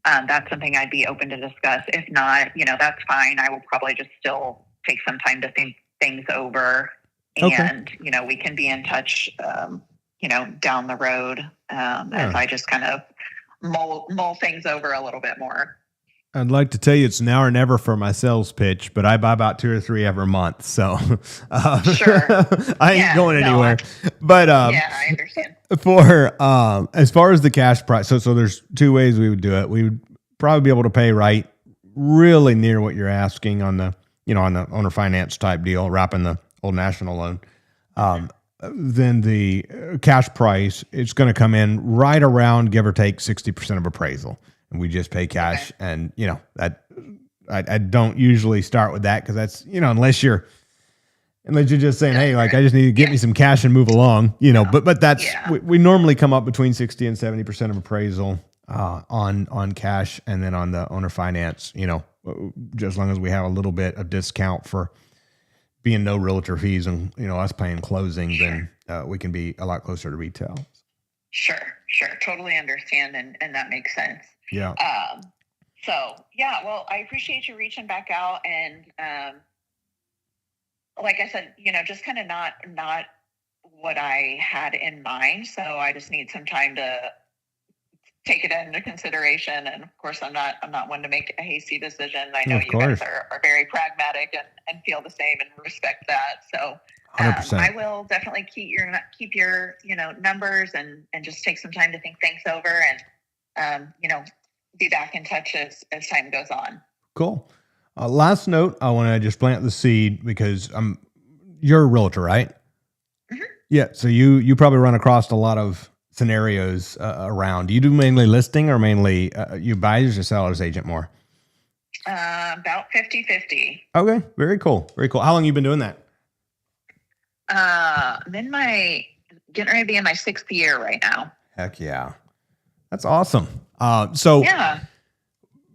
that's something I'd be open to discuss. If not, that's fine. I will probably just still take some time to think things over, and we can be in touch, down the road as I just kind of mull things over a little bit more. I'd like to tell you it's now or never for my sales pitch, but I buy about 2 or 3 every month. So Sure. I ain't going anywhere. But yeah, I understand. for as far as the cash price, so there's 2 ways we would do it. We would probably be able to pay right really near what you're asking on the, on the owner finance type deal, wrapping the Old National loan. Then the cash price, it's going to come in right around, give or take, 60% of appraisal. And we just pay cash. Okay. And, that I don't usually start with that because that's, unless you're just saying, hey, like I just need to get me some cash and move along, but that's, we normally come up between 60 and 70% of appraisal on cash. And then on the owner finance, just as long as we have a little bit of discount for being no realtor fees and, us paying closing, then we can be a lot closer to retail. Sure. Totally understand. And that makes sense. Yeah. Well, I appreciate you reaching back out, and like I said, just kind of not what I had in mind. So I just need some time to take it into consideration. And of course, I'm not one to make a hasty decision. I know you guys are very pragmatic and feel the same and respect that. So 100%. I will definitely keep your numbers and just take some time to think things over, and be back in touch as time goes on. Cool. Last note, I want to just plant the seed because you're a realtor, right? Mm-hmm. Yeah. So you probably run across a lot of scenarios around. Do you do mainly listing or mainly you buyers or sellers agent more? About 50-50. Okay. Very cool. How long have you been doing that? Getting ready to be in my 6th year right now. Heck yeah. That's awesome. So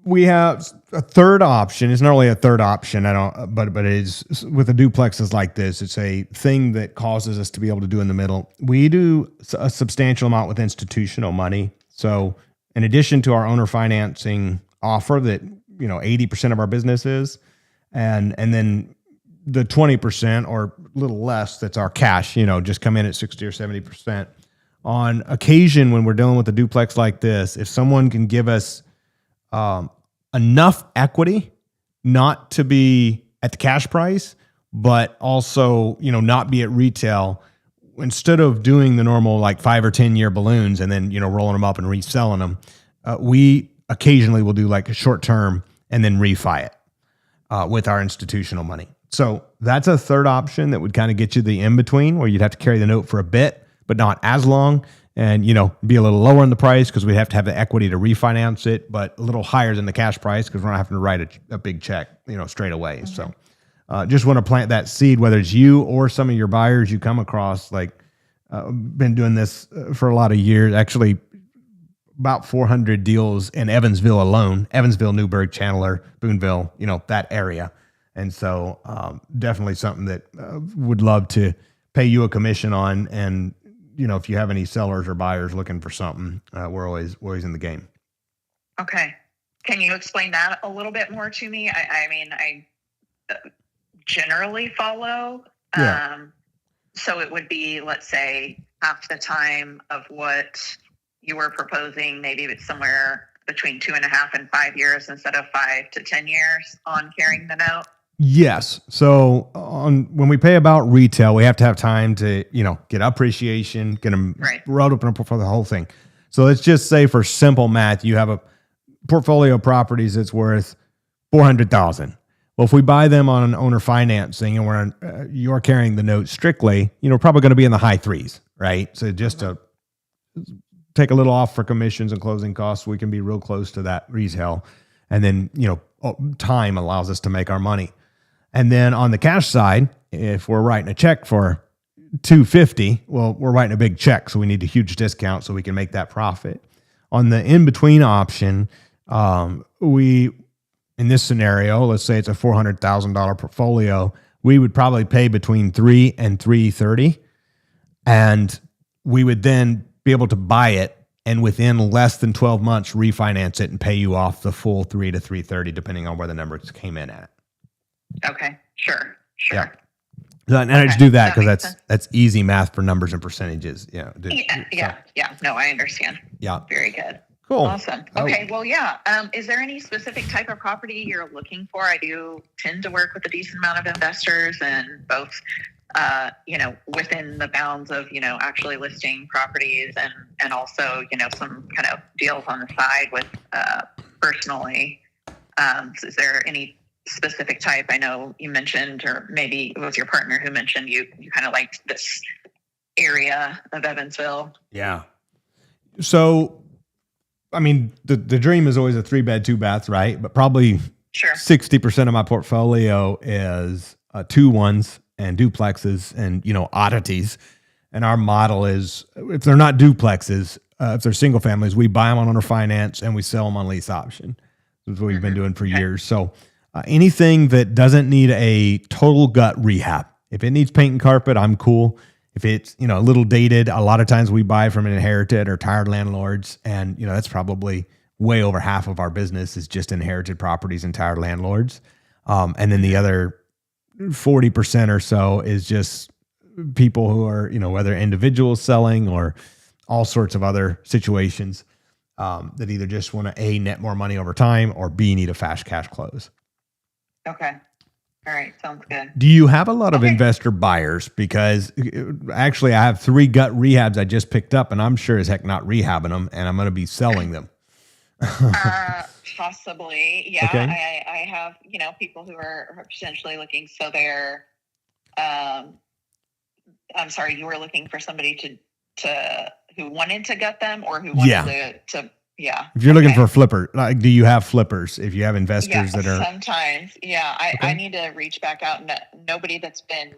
we have a third option. It's not really a third option. But it is with the duplexes like this. It's a thing that causes us to be able to do in the middle. We do a substantial amount with institutional money. So in addition to our owner financing offer that, 80% of our business is, and then the 20% or a little less, that's our cash, just come in at 60 or 70%. On occasion, when we're dealing with a duplex like this, if someone can give us enough equity not to be at the cash price, but also, not be at retail, instead of doing the normal like 5 or 10 year balloons and then, rolling them up and reselling them, we occasionally will do like a short term and then refi it with our institutional money. So that's a third option that would kind of get you the in between where you'd have to carry the note for a bit, but not as long, and be a little lower in the price because we have to have the equity to refinance it, but a little higher than the cash price because we're not having to write a big check, straight away. Mm-hmm. So just want to plant that seed, whether it's you or some of your buyers you come across. Like been doing this for a lot of years, actually about 400 deals in Evansville alone, Evansville, Newburgh, Chandler, Boonville, that area. And so definitely something that would love to pay you a commission on. And if you have any sellers or buyers looking for something, we're always in the game. Okay. Can you explain that a little bit more to me? I generally follow. So it would be, let's say, half the time of what you were proposing, maybe it's somewhere between 2.5 and 5 years instead of 5 to 10 years on carrying the note. Yes. So when we pay about retail, we have to have time to, get appreciation, get them rolled up for the whole thing. So let's just say for simple math, you have a portfolio of properties that's worth $400,000. Well, if we buy them on an owner financing and you're carrying the note strictly, probably going to be in the high threes, right? So just to take a little off for commissions and closing costs, we can be real close to that retail. And then, time allows us to make our money. And then on the cash side, if we're writing a check for $250, well, we're writing a big check, so we need a huge discount so we can make that profit. On the in-between option, in this scenario, let's say it's a $400,000 portfolio, we would probably pay between $3 and $330, and we would then be able to buy it and within less than 12 months refinance it and pay you off the full $3 to $330, depending on where the numbers came in at. Okay. Sure. Yeah. And I just do that because makes that's easy math for numbers and percentages. Yeah. Yeah. No, I understand. Yeah. Very good. Cool. Awesome. Okay. Well, yeah. Is there any specific type of property you're looking for? I do tend to work with a decent amount of investors, and both, within the bounds of, actually listing properties and also, some kind of deals on the side with, personally. Is there any specific type? I know you mentioned, or maybe it was your partner who mentioned you kind of liked this area of Evansville. Yeah. So, I mean, the dream is always a 3-bed, 2-bath, right? But probably 60% of my portfolio is 2-1s and duplexes and, oddities. And our model is, if they're not duplexes, if they're single families, we buy them on owner finance and we sell them on lease option. That's what we've been doing for years. So anything that doesn't need a total gut rehab, if it needs paint and carpet, I'm cool. If it's, a little dated, a lot of times we buy from inherited or tired landlords. And, that's probably way over half of our business is just inherited properties and tired landlords. And then the other 40% or so is just people who are, whether individuals selling or all sorts of other situations that either just want to A, net more money over time, or B, need a fast cash close. Okay. All right. Sounds good. Do you have a lot of investor buyers? Because actually I have 3 gut rehabs I just picked up, and I'm sure as heck not rehabbing them, and I'm going to be selling them. Possibly. Yeah. Okay. I have, people who are potentially looking. So they're, I'm sorry, you were looking for somebody who wanted to gut them, or who wanted to yeah. If you're looking for a flipper, do you have flippers? If you have investors that are sometimes, I need to reach back out. Nobody that's been,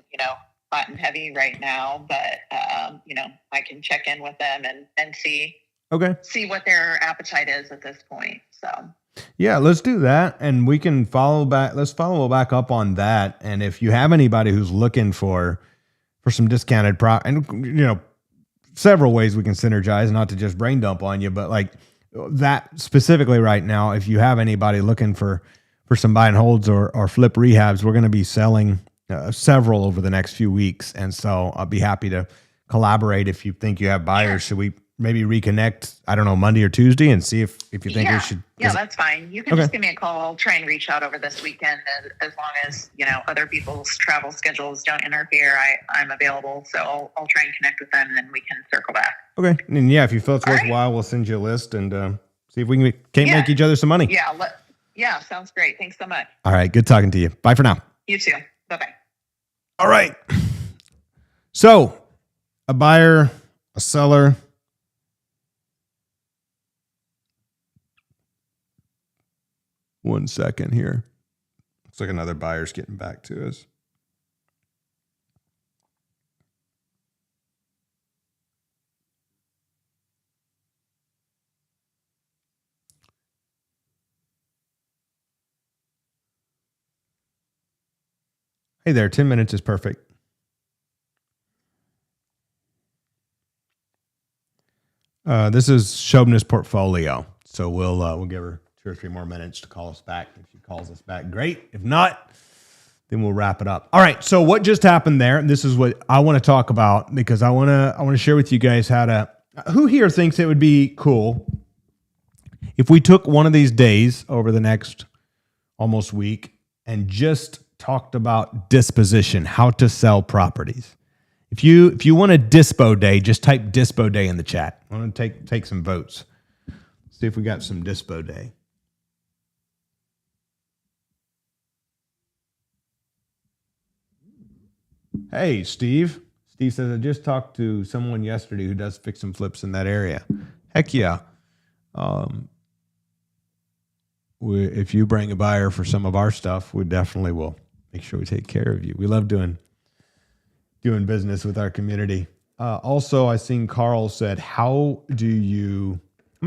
hot and heavy right now, but I can check in with them and see what their appetite is at this point. So yeah, let's do that, and we can follow back. Let's follow back up on that. And if you have anybody who's looking for some discounted and several ways we can synergize, not to just brain dump on you, but like that specifically right now, if you have anybody looking for some buy and holds or flip rehabs, we're going to be selling several over the next few weeks. And so I'll be happy to collaborate. If you think you have buyers, should we maybe reconnect, I don't know, Monday or Tuesday, and see if you think we should. Yeah, that's fine. You can just give me a call. I'll try and reach out over this weekend, as long as, other people's travel schedules don't interfere. I'm available. So I'll try and connect with them, and then we can circle back. Okay. And yeah, if you feel it's worthwhile, we'll send you a list and see if we can't make each other some money. Yeah. Sounds great. Thanks so much. All right. Good talking to you. Bye for now. You too. Bye-bye. All right. So a buyer, a seller. One second here. Looks like another buyer's getting back to us. Hey there, 10 minutes is perfect. This is Shobna's portfolio. So we'll give her 2 or 3 more minutes to call us back. If she calls us back, great. If not, then we'll wrap it up. All right. So what just happened there? And this is what I want to talk about, because I want to share with you guys who here thinks it would be cool if we took one of these days over the next almost week and just talked about disposition, how to sell properties. If you want a dispo day, just type dispo day in the chat. I want to take some votes. See if we got some dispo day. Hey, Steve. Steve says, I just talked to someone yesterday who does fix and flips in that area. Heck yeah. If you bring a buyer for some of our stuff, we definitely will make sure we take care of you. We love doing business with our community. Also, I seen Carl said, I'm going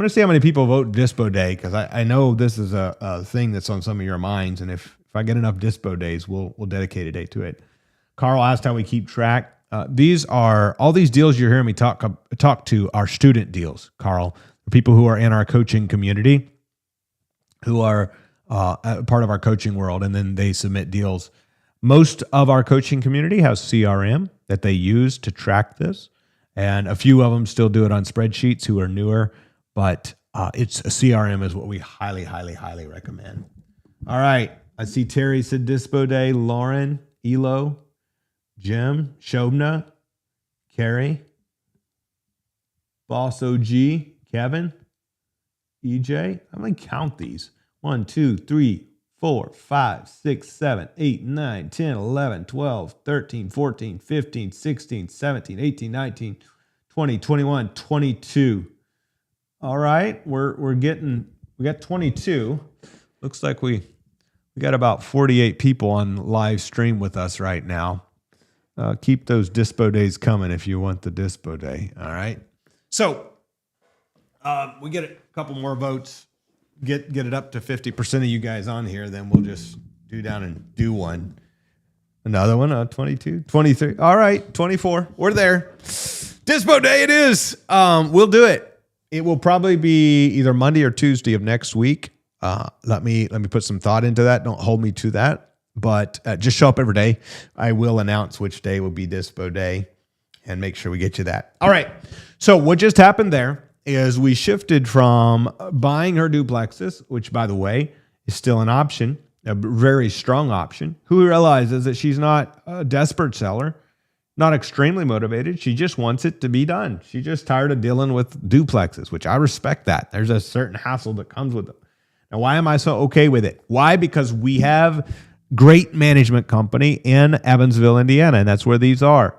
to see how many people vote Dispo Day, because I know this is a thing that's on some of your minds. And if I get enough Dispo Days, we'll dedicate a day to it. Carl asked how we keep track. These are all these deals you're hearing me talk to are student deals, Carl. People who are in our coaching community, who are part of our coaching world, and then they submit deals. Most of our coaching community has CRM that they use to track this, and a few of them still do it on spreadsheets who are newer, but it's a CRM is what we highly, highly, highly recommend. All right. I see Terry said Dispo Day, Lauren, Elo, Jim, Shobna, Carrie, Boss OG, Kevin, EJ. I'm going to count these. 1, 2, 3, 4, 5, 6, 7, 8, 9, 10, 11, 12, 13, 14, 15, 16, 17, 18, 19, 20, 21, 22. All right. We got 22. Looks like we got about 48 people on live stream with us right now. Keep those Dispo Days coming if you want the Dispo Day. All right. So we get a couple more votes, get it up to 50% of you guys on here, then we'll just do down and do one. Another one, 22, 23. All right, 24. We're there. Dispo Day it is. We'll do it. It will probably be either Monday or Tuesday of next week. Let me put some thought into that. Don't hold me to that. But just show up every day. I will announce which day will be Dispo Day and make sure we get you that. All right. So what just happened there is we shifted from buying her duplexes, which, by the way, is still an option, a very strong option, who realizes that she's not a desperate seller, not extremely motivated. She just wants it to be done. She's just tired of dealing with duplexes, which I respect that. There's a certain hassle that comes with them. Now, why am I so okay with it? Why? Because we have great management company in Evansville, Indiana, and that's where these are.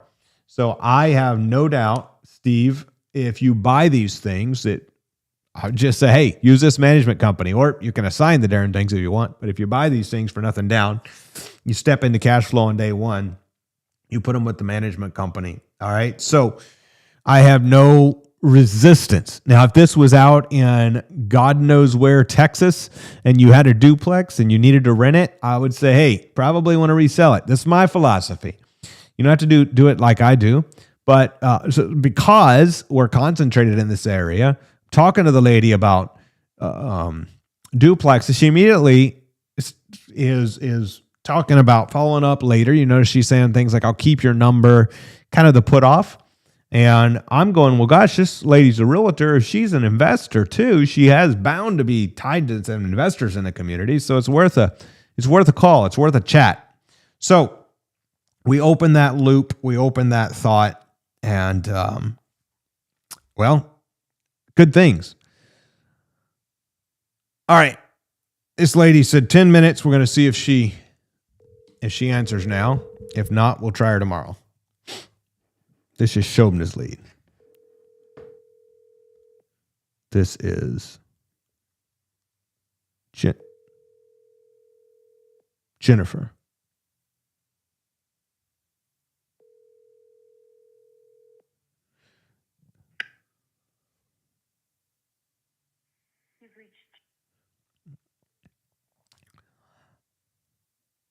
So I have no doubt, Steve, if you buy these things, that I just say, hey, use this management company, or you can assign the darn things if you want. But if you buy these things for nothing down, you step into cash flow on day one, you put them with the management company. All right. So I have no resistance. Now, if this was out in God knows where, Texas, and you had a duplex and you needed to rent it, I would say, hey, probably want to resell it. This is my philosophy. You don't have to do it like I do, but because we're concentrated in this area, talking to the lady about duplexes, she immediately is talking about following up later. You notice she's saying things like, I'll keep your number, kind of the put off. And I'm going, well, gosh, this lady's a realtor. If she's an investor too, she has bound to be tied to some investors in the community. So it's worth a call. It's worth a chat. So we open that loop. We open that thought, and well, good things. All right. This lady said 10 minutes. We're going to see if she answers now. If not, we'll try her tomorrow. This is Shobna's lead. This is Jennifer.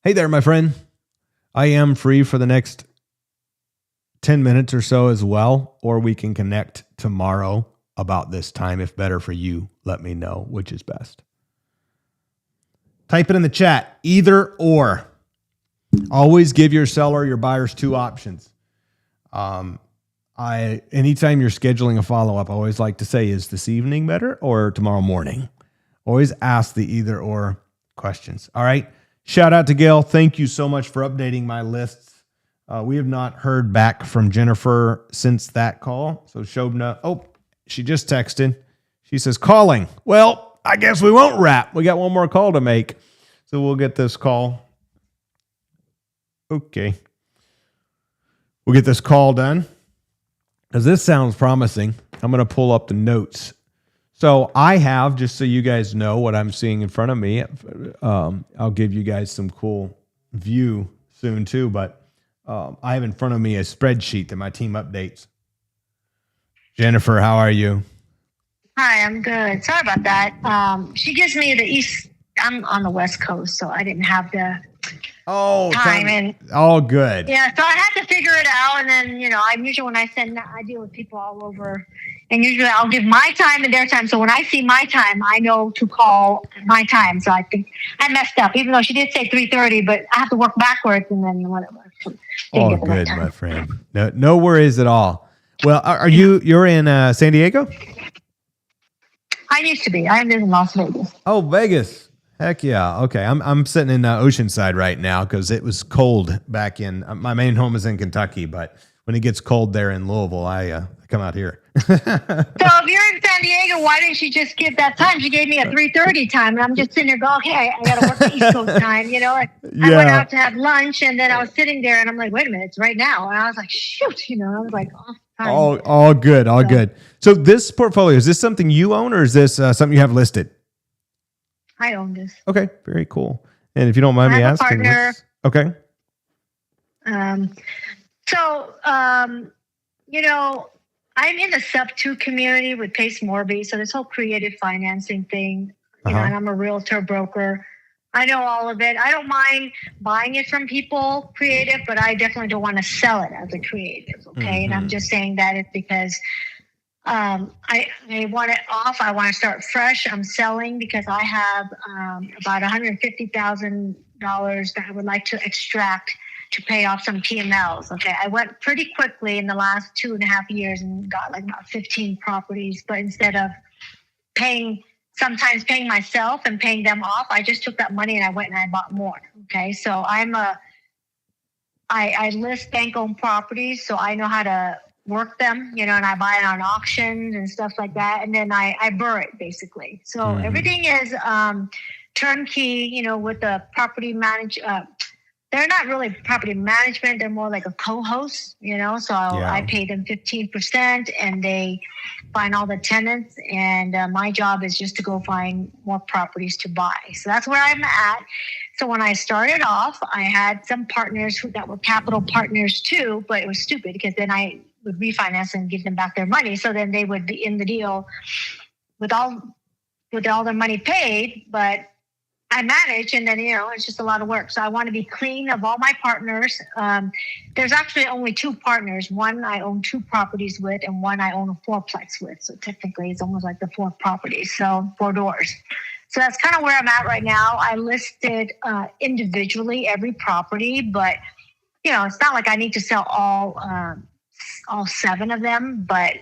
Hey there, my friend. I am free for the next 10 minutes or so as well, or we can connect tomorrow about this time. If better for you, let me know which is best. Type it in the chat, either or. Always give your seller, your buyers, two options. Anytime you're scheduling a follow-up, I always like to say, is this evening better or tomorrow morning? Always ask the either or questions. All right. Shout out to Gail. Thank you so much for updating my lists. We have not heard back from Jennifer since that call. So Shobna, she just texted. She says, calling. Well, I guess we won't wrap. We got one more call to make. So we'll get this call. Okay. We'll get this call done. Because this sounds promising. I'm going to pull up the notes. So I have, just so you guys know what I'm seeing in front of me, I'll give you guys some cool view soon too, but I have in front of me a spreadsheet that my team updates. Jennifer, how are you? Hi, I'm good. Sorry about that. She gives me the east. I'm on the West Coast, so I didn't have the time. And all good. yeah, so I had to figure it out. And then, I usually when I deal with people all over, and usually I'll give my time and their time. So when I see my time, I know to call my time. So I think I messed up, even though she did say 3:30, but I have to work backwards and then whatever. So all good, my friend. No worries at all. Well, you're in San Diego? I used to be. I live in Las Vegas. Oh, Vegas. Heck yeah. Okay. I'm sitting in Oceanside right now because it was cold back in my main home is in Kentucky, but when it gets cold there in Louisville, I come out here. So if you're in San Diego, why didn't she just give that time? She gave me a 3:30 time, and I'm just sitting there going, okay, I got to work the East Coast time, I went out to have lunch, and then I was sitting there, and I'm like, wait a minute, it's right now. And I was like, shoot, I was like, oh, time. All good, good. So this portfolio, is this something you own, or is this something you have listed? I own this. Okay, very cool. And if you don't mind me asking, okay. I'm in the sub 2 community with Pace Morby. So this whole creative financing thing, and I'm a realtor broker. I know all of it. I don't mind buying it from people creative, but I definitely don't want to sell it as a creative. Okay. Mm-hmm. And I'm just saying that it's because I want it off. I want to start fresh. I'm selling because I have about $150,000 that I would like to extract to pay off some PMLs. Okay. I went pretty quickly in the last 2.5 years and got like about 15 properties, but instead of sometimes paying myself and paying them off, I just took that money and I went and I bought more. Okay. So I list bank-owned properties, so I know how to work them, and I buy it on auctions and stuff like that. And then I burr it basically. So everything is turnkey, with the property they're not really property management. They're more like a co-host, so I pay them 15% and they find all the tenants. And my job is just to go find more properties to buy. So that's where I'm at. So when I started off, I had some partners that were capital partners too, but it was stupid because then I would refinance and give them back their money. So then they would be in the deal with all their money paid, but I manage, and then, it's just a lot of work. So I want to be clean of all my partners. There's actually only 2 partners. One I own 2 properties with, and one I own a 4-plex with. So technically it's almost like the 4 properties. So 4 doors. So that's kind of where I'm at right now. I listed individually every property, but, it's not like I need to sell all 7 of them, but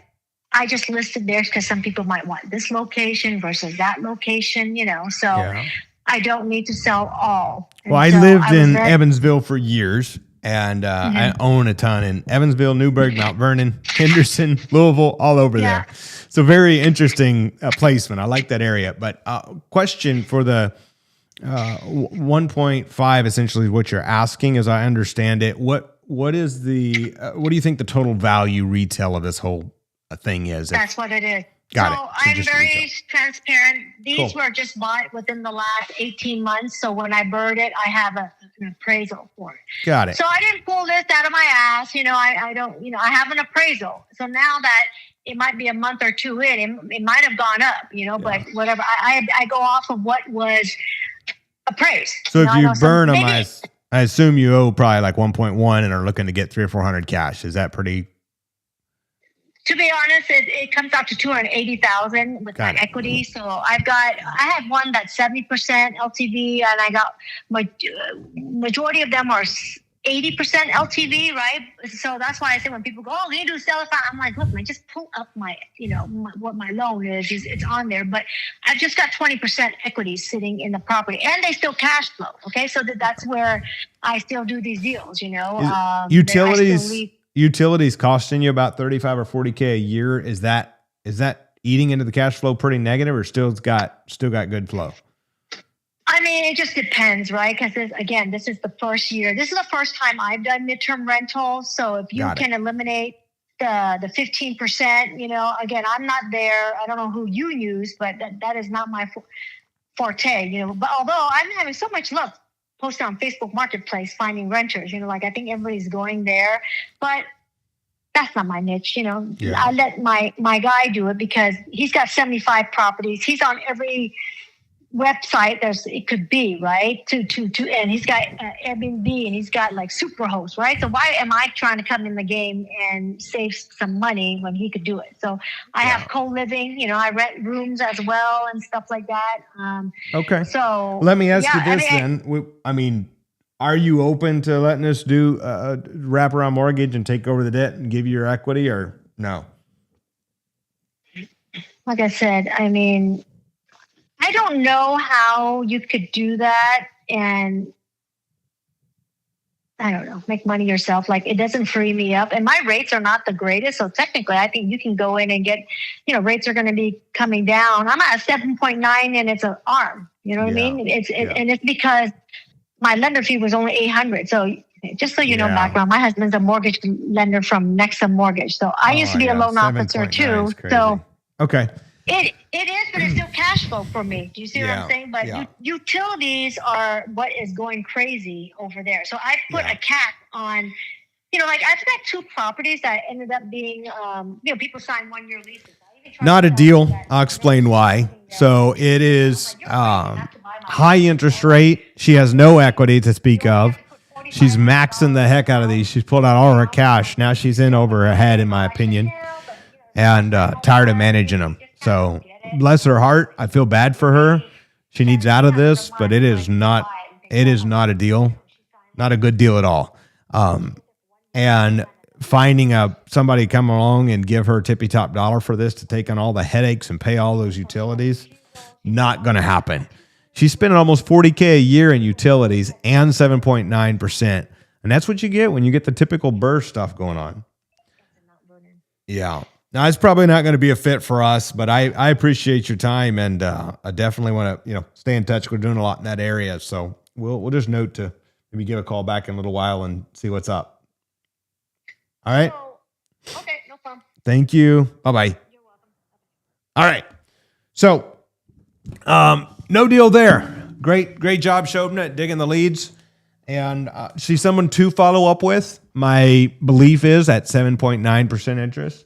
I just listed theirs because some people might want this location versus that location, so... Yeah. I don't need to sell all. And well, I lived in Evansville for years, and I own a ton in Evansville, Newburgh, Mount Vernon, Henderson, Louisville, all over there. So very interesting placement. I like that area. But question for the 1.5, essentially what you're asking, as I understand it, what is the what do you think the total value retail of this whole thing is? That's what it is. Got it. So I'm very transparent. These were just bought within the last 18 months. So when I burred it, I have an appraisal for it. Got it. So I didn't pull this out of my ass. I don't, I have an appraisal. So now that it might be a month or 2 in, it might have gone up, but whatever. I go off of what was appraised. So if you burn them, I assume you owe probably like 1.1 and are looking to get 300 or 400 cash. Is that pretty? To be honest, it comes out to $280,000 with my equity. So I have one that's 70% LTV, and I got majority of them are 80% LTV, right? So that's why I say when people go, oh, can you do sell it? I'm like, look, man, just pull up my, what my loan is. It's on there. But I've just got 20% equity sitting in the property, and they still cash flow. Okay, so that's where I still do these deals. Utilities costing you about $35 or $40K a year. Is that eating into the cash flow pretty negative, or still got good flow? I mean, it just depends, right? Because again, this is the first year. This is the first time I've done midterm rentals. So if you can eliminate the 15%, again, I'm not there. I don't know who you use, but that is not my forte. But although I'm having so much luck posting on Facebook Marketplace finding renters, I think everybody's going there, but that's not my niche. I let my guy do it because he's got 75 properties. He's on every website it could be, right? And he's got Airbnb, and he's got like Superhost, right? So why am I trying to come in the game and save some money when he could do it? So I have co-living, I rent rooms as well and stuff like that. Okay. So let me ask you this then. I mean, are you open to letting us do a wraparound mortgage and take over the debt and give you your equity, or no? Like I said, I mean, I don't know how you could do that and, I don't know, make money yourself. Like, it doesn't free me up. And my rates are not the greatest. So technically, I think you can go in and get, rates are going to be coming down. I'm at a 7.9 and it's an ARM. You know what I mean? And it's because my lender fee was only $800. So just so you know background, my husband's a mortgage lender from Nexa Mortgage. So I used to be a loan officer too. So okay. It is, but it's still cash flow for me. Do you see what I'm saying? But utilities are what is going crazy over there. So I put a cap on, like I've got 2 properties that ended up being, people sign 1-year leases. Not a deal. I'll explain why. So it is high interest rate. She has no equity to speak of. She's maxing the heck out of these. She's pulled out all her cash. Now she's in over her head, in my opinion, and tired of managing them. So bless her heart. I feel bad for her. She needs out of this, but it is not a deal, not a good deal at all. And finding somebody come along and give her tippy top dollar for this to take on all the headaches and pay all those utilities, not going to happen. She's spending almost $40K a year in utilities and 7.9%. And that's what you get when you get the typical BRRRR stuff going on. Yeah. Now, it's probably not going to be a fit for us, but I appreciate your time, and I definitely want to stay in touch. We're doing a lot in that area, so we'll just note to maybe give a call back in a little while and see what's up. All right. Okay, no problem. Thank you. Bye-bye. You're welcome. All right. So, no deal there. Great job, Shobna, digging the leads, and she's someone to follow up with. My belief is at 7.9% interest.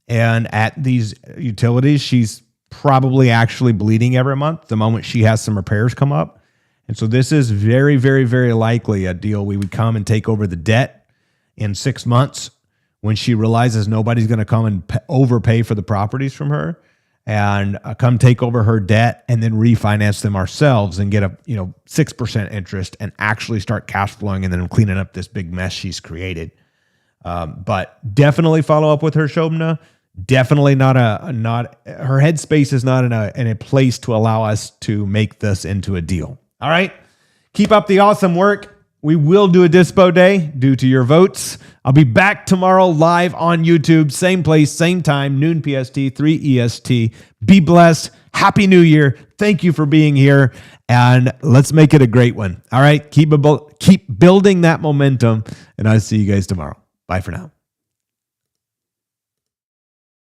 And at these utilities, she's probably actually bleeding every month the moment she has some repairs come up. And so this is very, very, very likely a deal we would come and take over the debt in 6 months when she realizes nobody's going to come and overpay for the properties from her, and come take over her debt and then refinance them ourselves and get a 6% interest and actually start cash flowing and then cleaning up this big mess she's created. But definitely follow up with her, Shobna. Definitely not her headspace is not in a place to allow us to make this into a deal. All right. Keep up the awesome work. We will do a dispo day due to your votes. I'll be back tomorrow live on YouTube. Same place, same time, noon PST, 3 EST. Be blessed. Happy New Year. Thank you for being here. And let's make it a great one. All right. Keep building that momentum. And I'll see you guys tomorrow. Bye for now.